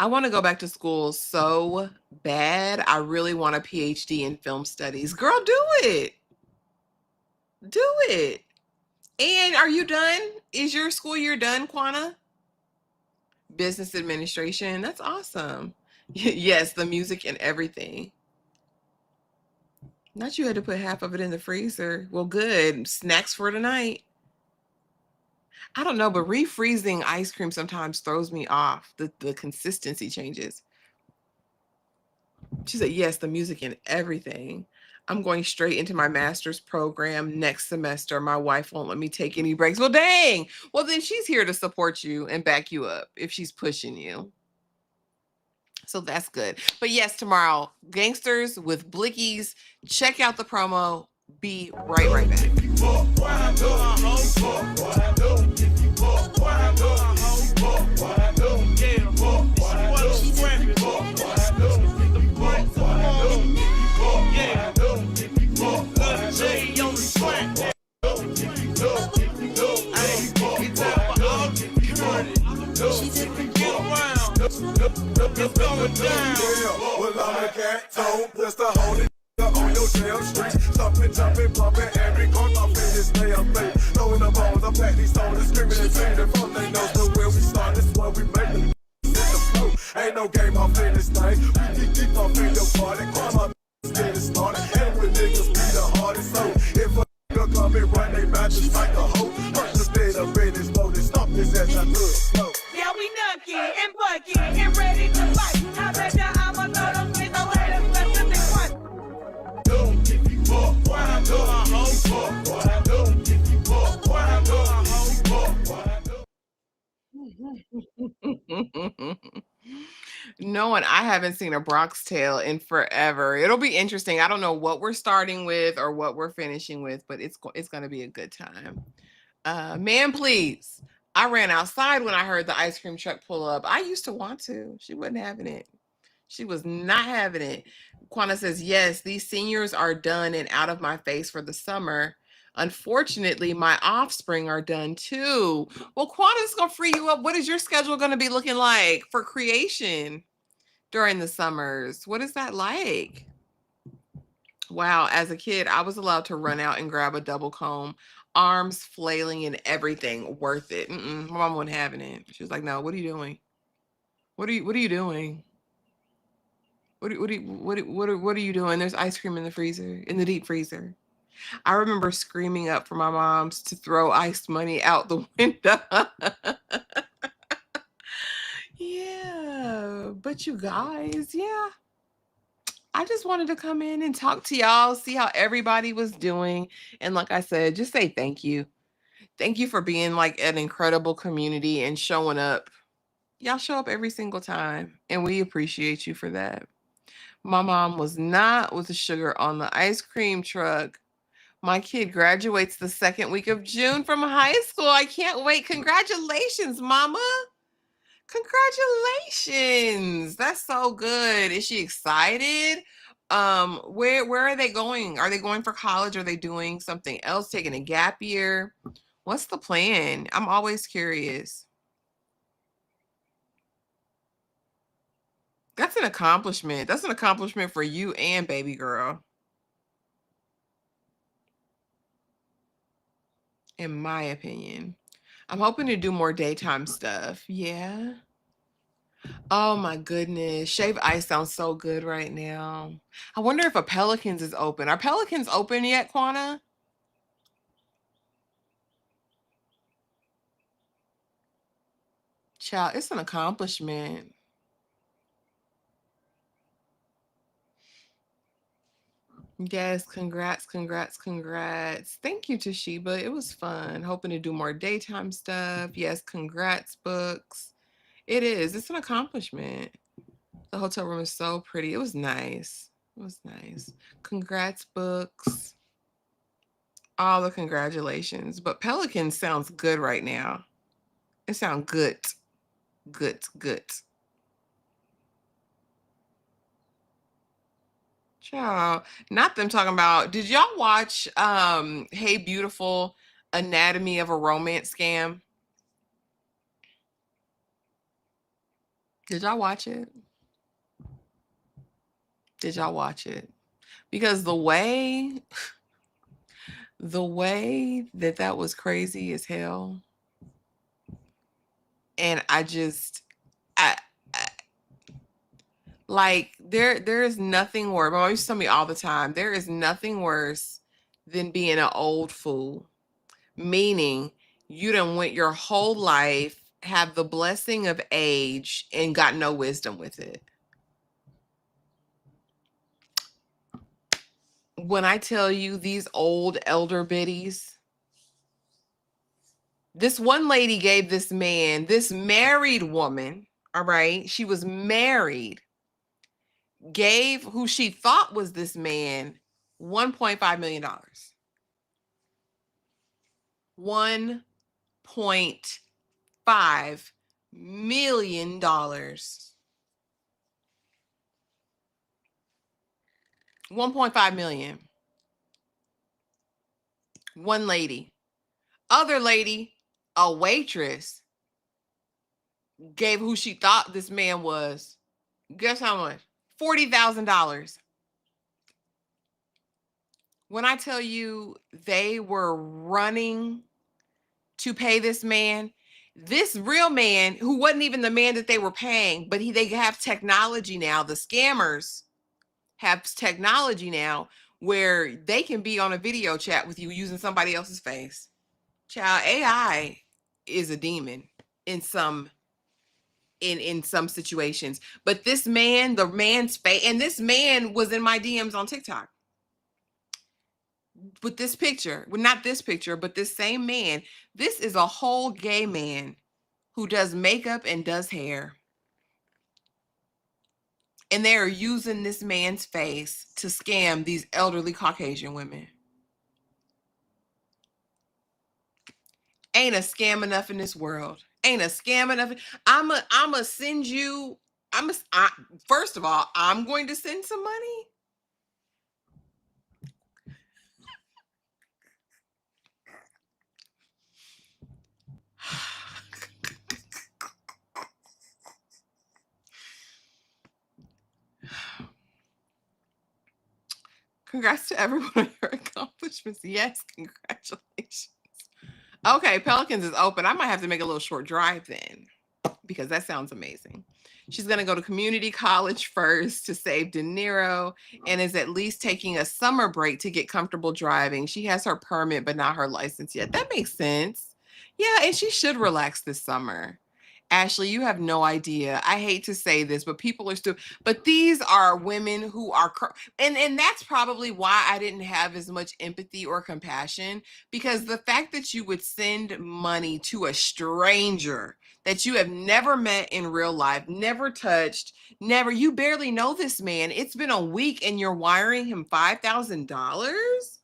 I want to go back to school so bad. I really want a PhD in film studies. Girl, do it. Do it. And are you done? Is your school year done, Quana? Business administration. That's awesome. Yes, the music and everything. Not you had to put half of it in the freezer. Well, good. Snacks for tonight. I don't know, but refreezing ice cream sometimes throws me off. The consistency changes. She said, yes, the music and everything. I'm going straight into my master's program next semester. My wife won't let me take any breaks. Well, dang. Well, then she's here to support you and back you up if she's pushing you. So that's good. But yes, tomorrow, Gangsters with Blickies. Check out the promo. Be right back. It's going down. Well, I'm a cat tone, just a holy on your damn street. Stomping, jumping, bumping, every corner off in this day of fate. Throwing the balls, I'm back these stones, screaming and singing from they know the where we start. This is where we make them hit the flow. Ain't no game off in this thing. We get deep off in your party. Call my get it started. And when niggas be the hardest, so if a nigga come and run they matches like a hoe, punch the bed up in his load and stomp his ass out the flow. Yeah, we nucky and bucky and ready to fight. I bet ya I'ma throw them with no haters left in the front. If you fuck, why I do? Fuck, why I do? If you fuck, why I do? Fuck, why I do? No one, I haven't seen a Bronx Tale in forever. It'll be interesting. I don't know what we're starting with or what we're finishing with, but it's going to be a good time. Man, please. I ran outside when I heard the ice cream truck pull up. I used to want to. She wasn't having it. She was not having it. Quana says, yes, these seniors are done and out of my face for the summer. Unfortunately, my offspring are done too. Well, Quana's going to free you up. What is your schedule going to be looking like for creation during the summers? What is that like? Wow, as a kid, I was allowed to run out and grab a double comb, arms flailing and everything. Worth it. My mom wasn't having it. She was like, no, what are you doing? What are you doing? What are you doing? There's ice cream in the freezer, in the deep freezer. I remember screaming up for my moms to throw iced money out the window. Yeah, but you guys, yeah, I just wanted to come in and talk to y'all, see how everybody was doing. And like I said, just say thank you. Thank you for being like an incredible community and showing up. Y'all show up every single time, and we appreciate you for that. My mom was not with the sugar on the ice cream truck. My kid graduates the second week of June from high school. I can't wait. Congratulations, mama. Congratulations. That's so good. Is she excited? Where are they going? Are they going for college? Are they doing something else, taking a gap year? What's the plan? I'm always curious. That's an accomplishment. That's an accomplishment for you and baby girl, in my opinion. I'm hoping to do more daytime stuff. Yeah. Oh my goodness. Shave ice sounds so good right now. I wonder if a Pelicans is open. Are Pelicans open yet, Quana? Child, it's an accomplishment. Yes, congrats, congrats, congrats. Thank you, Toshiba. It was fun. Hoping to do more daytime stuff. Yes, congrats, books. It is. It's an accomplishment. The hotel room is so pretty. It was nice. It was nice. Congrats, books. All the congratulations. But Pelican sounds good right now. It sounds good. Good, good. Child. Not them talking about. Did y'all watch Hey Beautiful Anatomy of a Romance Scam? Did y'all watch it? Did y'all watch it? Because the way that that was crazy as hell, and I like there is nothing worse. My mom used to tell me all the time, there is nothing worse than being an old fool. Meaning you done went your whole life, have the blessing of age, and got no wisdom with it. When I tell you these old elder biddies, this one lady gave this man, this married woman, all right, she was married, gave who she thought was this man $1.5 million. $1.5 million. 1.5 million. One lady. Other lady, a waitress, gave who she thought this man was, guess how much? $40,000. When I tell you they were running to pay this man, this real man who wasn't even the man that they were paying, but they have technology now. The scammers have technology now where they can be on a video chat with you using somebody else's face. Child, AI is a demon in some situations. But this man, the man's face, and this man was in my DMs on TikTok with this picture. Well, not this picture, but this same man. This is a whole gay man who does makeup and does hair. And they are using this man's face to scam these elderly Caucasian women. Ain't a scam enough in this world. Ain't a scam enough. I'ma send you. First of all, I'm going to send some money. Congrats to everyone on your accomplishments. Yes, congratulations. Okay, Pelicans is open. I might have to make a little short drive then, because that sounds amazing. She's going to go to community college first to save De Niro, and is at least taking a summer break to get comfortable driving. She has her permit, but not her license yet. That makes sense. Yeah, and she should relax this summer. Ashley, you have no idea. I hate to say this, but people are still, but these are women who are, and that's probably why I didn't have as much empathy or compassion, because the fact that you would send money to a stranger that you have never met in real life, never touched, never, you barely know this man. It's been a week and you're wiring him $5,000.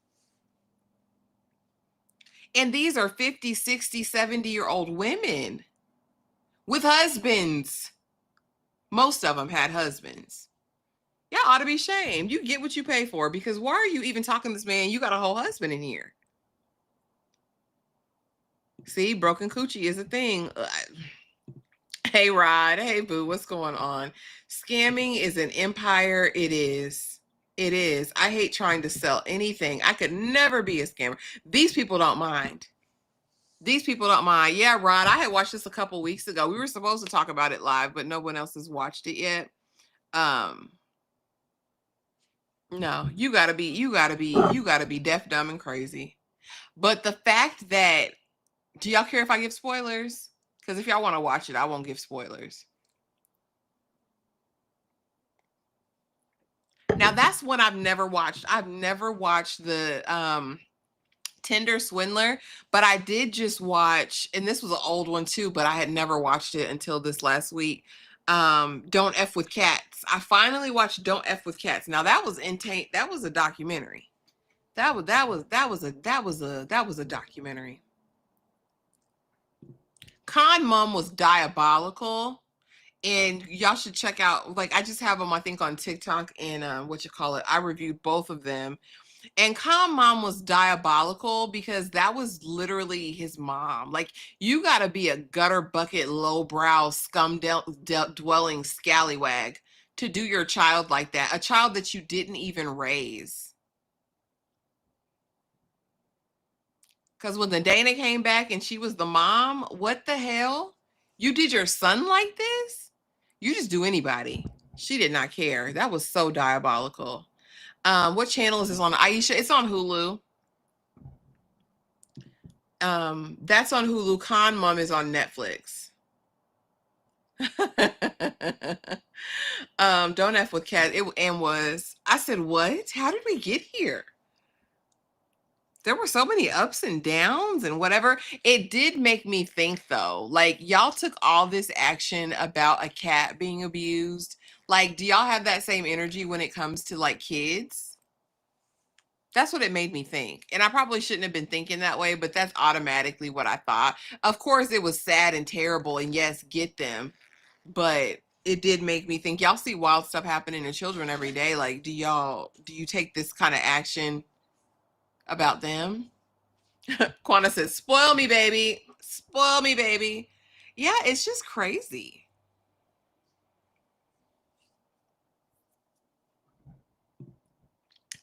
And these are 50, 60, 70-year-old women with husbands. Most of them had husbands. Y'all ought to be shamed. You get what you pay for, because why are you even talking to this man? You got a whole husband in here. See, broken coochie is a thing. Hey, Rod. Hey, Boo. What's going on? Scamming is an empire. It is. It is. I hate trying to sell anything. I could never be a scammer. These people don't mind. These people don't mind. Yeah, Rod, I had watched this a couple weeks ago. We were supposed to talk about it live, but no one else has watched it yet. No, you gotta be deaf, dumb, and crazy. But the fact that, do y'all care if I give spoilers? Because if y'all want to watch it, I won't give spoilers. Now that's one I've never watched. I've never watched the Tinder Swindler, but I did just watch, and this was an old one too, but I had never watched it until this last week. Don't F with Cats. I finally watched Don't F with Cats. Now that was that was a documentary. That was a documentary. Con Mom was diabolical, and y'all should check out, like, I just have them, I think, on TikTok and what you call it. I reviewed both of them. And Con Mom was diabolical because that was literally his mom. Like, you got to be a gutter bucket, lowbrow, dwelling scallywag to do your child like that. A child that you didn't even raise. Because when the Dana came back and she was the mom, what the hell? You did your son like this? You just do anybody. She did not care. That was so diabolical. What channel is this on? Aisha, it's on Hulu. That's on Hulu. Con Mom is on Netflix. Don't F with Cat. I said, what? How did we get here? There were so many ups and downs and whatever. It did make me think, though, like, y'all took all this action about a cat being abused. Like, do y'all have that same energy when it comes to, like, kids? That's what it made me think. And I probably shouldn't have been thinking that way, but that's automatically what I thought. Of course, it was sad and terrible, and yes, get them. But it did make me think, y'all see wild stuff happening to children every day. Like, do you take this kind of action about them? Quana says, spoil me, baby. Spoil me, baby. Yeah, it's just crazy.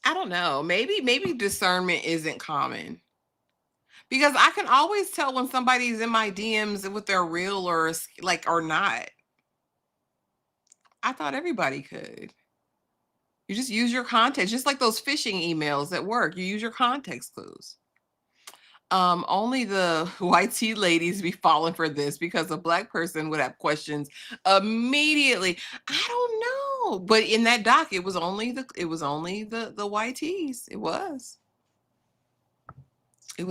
I don't know. Maybe discernment isn't common. Because I can always tell when somebody's in my DMs if they're real or not. I thought everybody could. You just use your context, just like those phishing emails at work. You use your context clues. Only the white tea ladies be falling for this because a black person would have questions immediately. I don't know, but in that doc, it was only the white tees. It was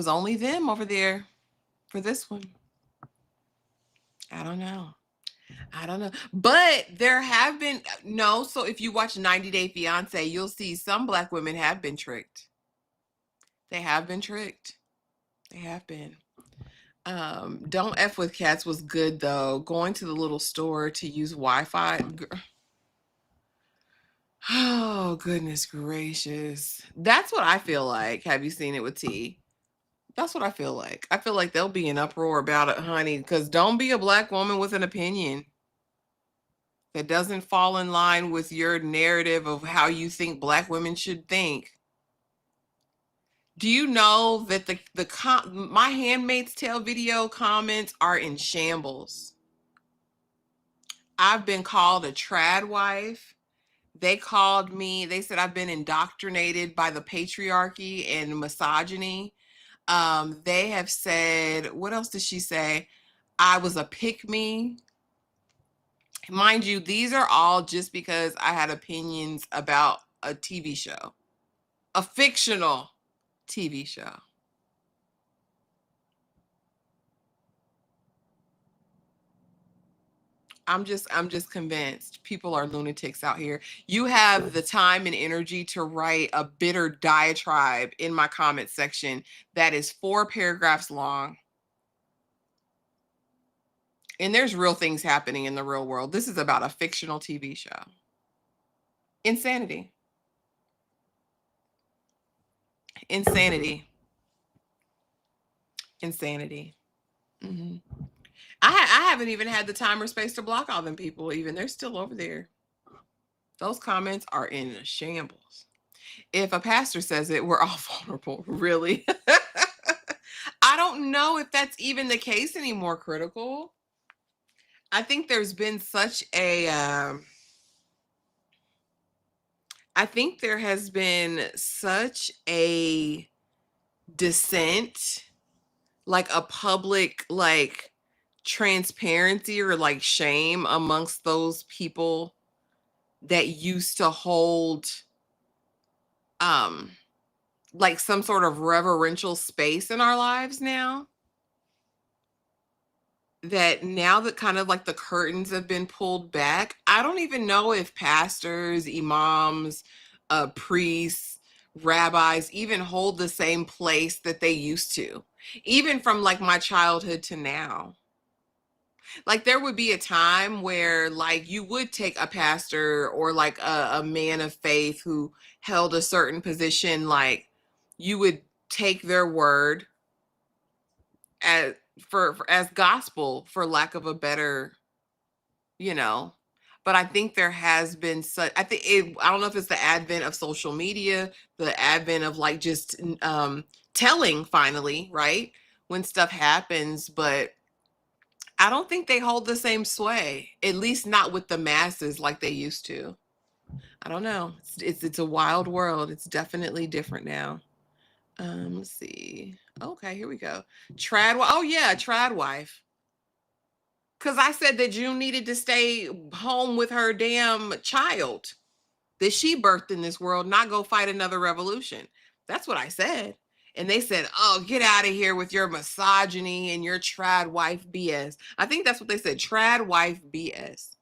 only them over there for this one. I don't know. But there have been no. So if you watch 90 Day Fiance, you'll see some black women have been tricked. They have been tricked. They have been. Don't F with Cats was good though. Going to the little store to use Wi-Fi. Oh, goodness gracious. That's what I feel like. Have you seen it with T? That's what I feel like. I feel like they'll be in uproar about it, honey, because don't be a black woman with an opinion that doesn't fall in line with your narrative of how you think black women should think. Do you know that My Handmaid's Tale video comments are in shambles? I've been called a trad wife. They called me, they said I've been indoctrinated by the patriarchy and misogyny. They have said, what else did she say? I was a pick me. Mind you, these are all just because I had opinions about a TV show, a fictional TV show. I'm just convinced people are lunatics out here. You have the time and energy to write a bitter diatribe in my comment section that is 4 paragraphs long. And there's real things happening in the real world. This is about a fictional TV show. Insanity. Insanity. Insanity. hmm I haven't even had the time or space to block all them people even. They're still over there. Those comments are in shambles. If a pastor says it, we're all vulnerable. Really? I don't know if that's even the case anymore, Critical. I think there's been such a I think there has been such a dissent, like a public like transparency or like shame amongst those people that used to hold um like some sort of reverential space in our lives now, that now that kind of like the curtains have been pulled back, I don't even know if pastors, imams, priests, rabbis even hold the same place that they used to, even from like my childhood to now. Like there would be a time where like you would take a pastor or like a man of faith who held a certain position, like you would take their word as as gospel, for lack of a better, you know. But I think there has been such, I don't know if it's the advent of social media, the advent of like just telling finally, right, when stuff happens, but I don't think they hold the same sway, at least not with the masses like they used to. I don't know. It's a wild world. It's definitely different now. Let's see. Okay, here we go. Trad. Oh yeah, trad wife. Because I said that June needed to stay home with her damn child that she birthed in this world, not go fight another revolution. That's what I said. And they said, oh, get out of here with your misogyny and your trad wife BS. I think that's what they said, trad wife BS.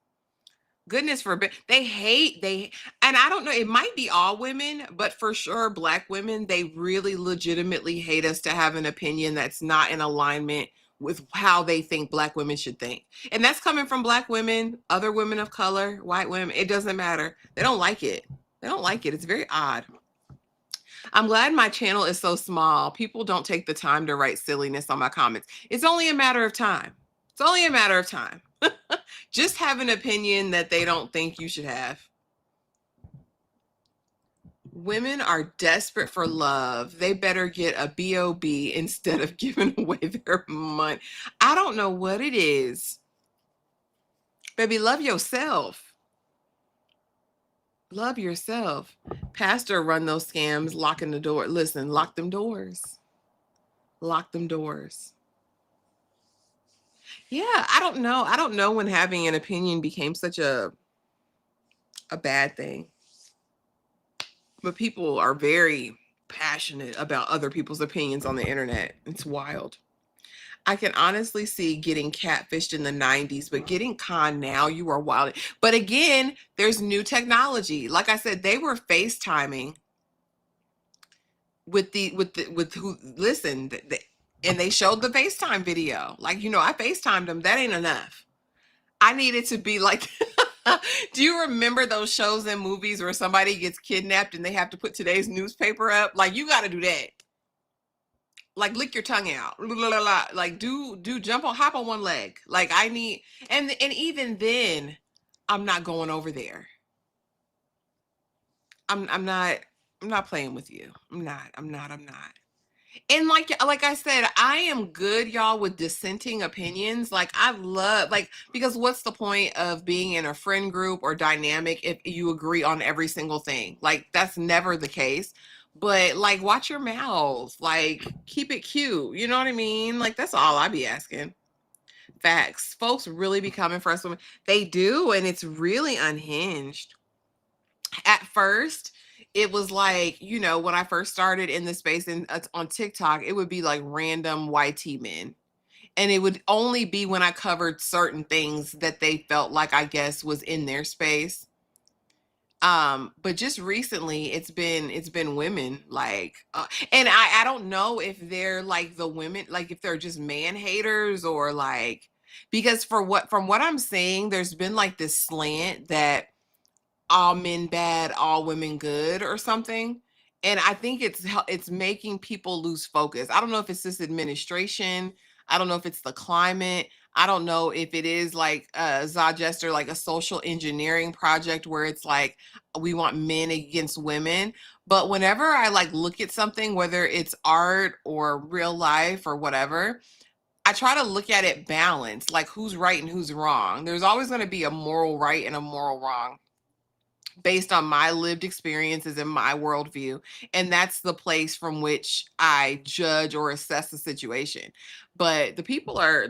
Goodness forbid. And I don't know, it might be all women, but for sure, Black women, they really legitimately hate us to have an opinion that's not in alignment with how they think Black women should think. And that's coming from Black women, other women of color, white women. It doesn't matter. They don't like it. They don't like it. It's very odd. I'm glad my channel is so small. People don't take the time to write silliness on my comments. It's only a matter of time. It's only a matter of time. Just have an opinion that they don't think you should have. Women are desperate for love. They better get a B.O.B. instead of giving away their money. I don't know what it is. Baby, love yourself. Love yourself. Pastor run those scams, locking the door. Listen, lock them doors. Lock them doors. Yeah, I don't know. I don't know when having an opinion became such a bad thing. But people are very passionate about other people's opinions on the internet. It's wild. I can honestly see getting catfished in the 90s, but getting conned now, you are wild. But again, there's new technology. Like I said, they were FaceTiming with who listened, and they showed the FaceTime video. Like, you know, I FaceTimed them. That ain't enough. I needed to be like, do you remember those shows and movies where somebody gets kidnapped and they have to put today's newspaper up? Like, you got to do that. Like, lick your tongue out. Like, do jump on, hop on one leg. Like, I need, and even then, I'm not going over there. I'm not playing with you. I'm not. And like I said, I am good, y'all, with dissenting opinions. Like, I love, like, because what's the point of being in a friend group or dynamic if you agree on every single thing? Like, that's never the case. But like, watch your mouth. Like, keep it cute. You know what I mean? Like, that's all I be asking. Facts. Folks really be coming for us women. They do, and it's really unhinged. At first, it was like, when I first started in the space and on TikTok, it would be like random YT men. And it would only be when I covered certain things that they felt like, I guess, was in their space. But just recently it's been women, like and I don't know if they're like the women, like if they're just man haters, or like, because from what I'm saying, there's been like this slant that all men bad, all women good, or something. And I think it's making people lose focus. I don't know if it's this administration. I don't know if it's the climate. I don't know if it is like Zajester, like a social engineering project where it's like we want men against women. But whenever I like look at something, whether it's art or real life or whatever, I try to look at it balanced, like who's right and who's wrong. There's always going to be a moral right and a moral wrong based on my lived experiences and my worldview. And that's the place from which I judge or assess the situation. But the people are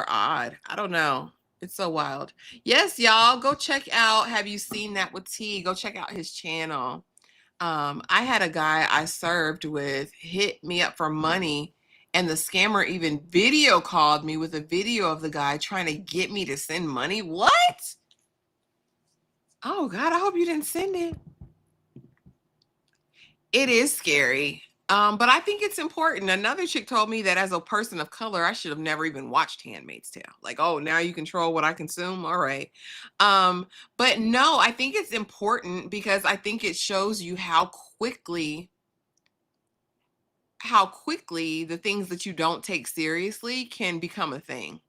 odd. I don't know. It's so wild. Yes, y'all, go check out Have You Seen That with T? Go check out his channel. I had a guy I served with hit me up for money, and the scammer even video called me with a video of the guy trying to get me to send money. What? Oh God, I hope you didn't send it. It is scary. But I think it's important. Another chick told me that as a person of color, I should have never even watched Handmaid's Tale. Like, oh, now you control what I consume. All right. But no, I think it's important because I think it shows you how quickly the things that you don't take seriously can become a thing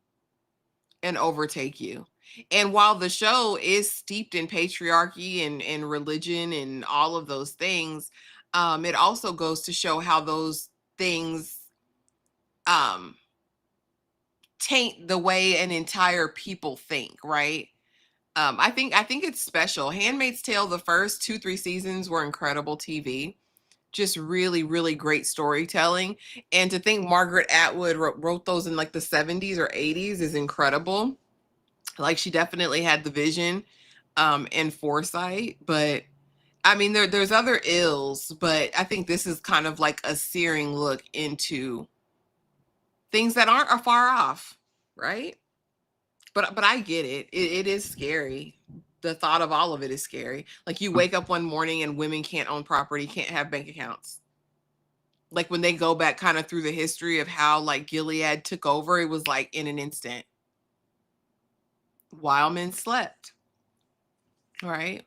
and overtake you. And while the show is steeped in patriarchy and religion and all of those things, it also goes to show how those things um, taint the way an entire people think, right? I think it's special. Handmaid's Tale, the first 2, 3 seasons were incredible TV. Just really, really great storytelling. And to think Margaret Atwood wrote those in like the 70s or 80s is incredible. Like, she definitely had the vision and foresight. But I mean, there's other ills, but I think this is kind of like a searing look into things that aren't far off, right? But I get it. It is scary. The thought of all of it is scary. Like, you wake up one morning and women can't own property, can't have bank accounts. Like, when they go back kind of through the history of how like Gilead took over, it was like in an instant while men slept, right?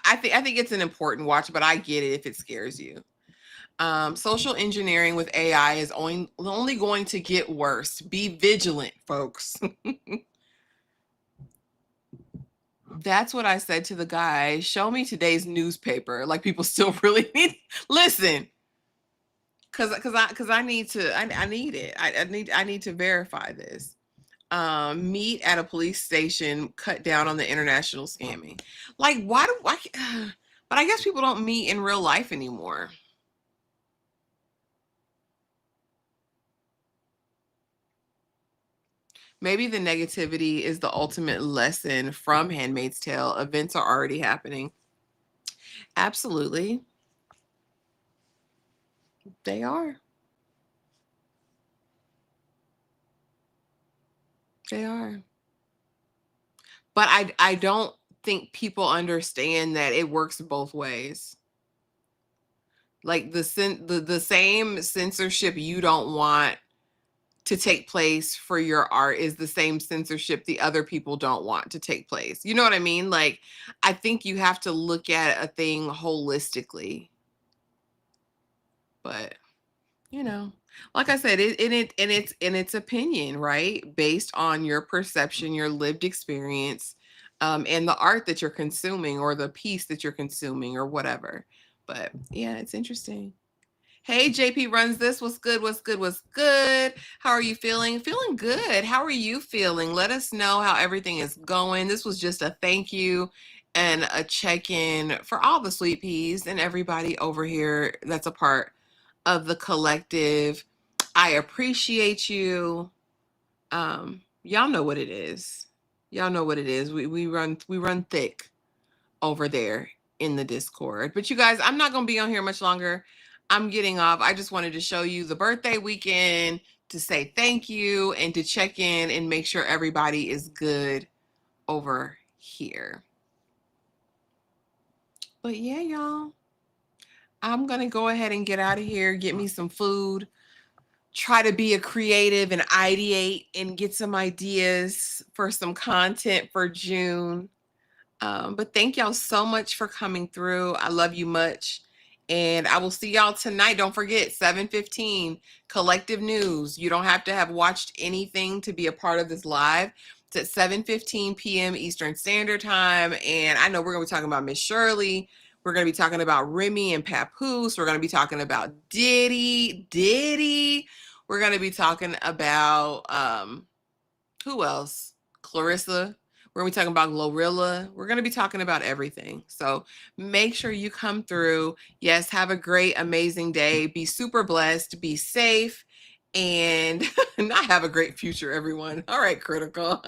I think it's an important watch, but I get it if it scares you. Social engineering with AI is only going to get worse. Be vigilant, folks. That's what I said to the guy. Show me today's newspaper. Like, people still really need listen. Cause I need to I need it. I need to verify this. Meet at a police station, cut down on the international scamming. Like, why? But I guess people don't meet in real life anymore. Maybe the negativity is the ultimate lesson from Handmaid's Tale. Events are already happening. Absolutely. They are. They are. But I don't think people understand that it works both ways. Like, the same censorship you don't want to take place for your art is the same censorship the other people don't want to take place. You know what I mean? Like, I think you have to look at a thing holistically. But, like I said, it's opinion, right? Based on your perception, your lived experience, and the art that you're consuming, or the piece that you're consuming, or whatever. But yeah, it's interesting. Hey, JP runs this. What's good? What's good? What's good? How are you feeling? Feeling good. How are you feeling? Let us know how everything is going. This was just a thank you and a check-in for all the sweet peas and everybody over here that's a part of the collective. I appreciate you. Y'all know what it is. Y'all know what it is. We run thick over there in the Discord. But you guys, I'm not gonna be on here much longer. I'm getting off. I just wanted to show you the birthday weekend, to say thank you, and to check in and make sure everybody is good over here. But yeah, y'all, I'm gonna go ahead and get out of here, get me some food, try to be a creative and ideate and get some ideas for some content for June. But thank y'all so much for coming through. I love you much. And I will see y'all tonight. Don't forget, 7:15, Collective News. You don't have to have watched anything to be a part of this live. It's at 7:15 p.m. Eastern Standard Time. And I know we're going to be talking about Miss Shirley. We're going to be talking about Remy and Papoose. We're going to be talking about Diddy. We're going to be talking about, who else? Clarissa. We're going to be talking about Glorilla. We're going to be talking about everything. So make sure you come through. Yes, have a great, amazing day. Be super blessed. Be safe. And not have a great future, everyone. All right, Critical.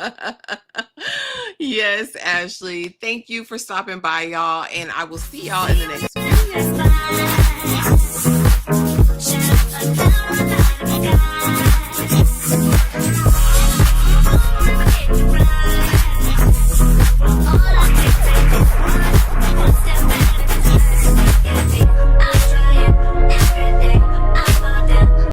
Yes, Ashley. Thank you for stopping by, y'all. And I will see y'all in the next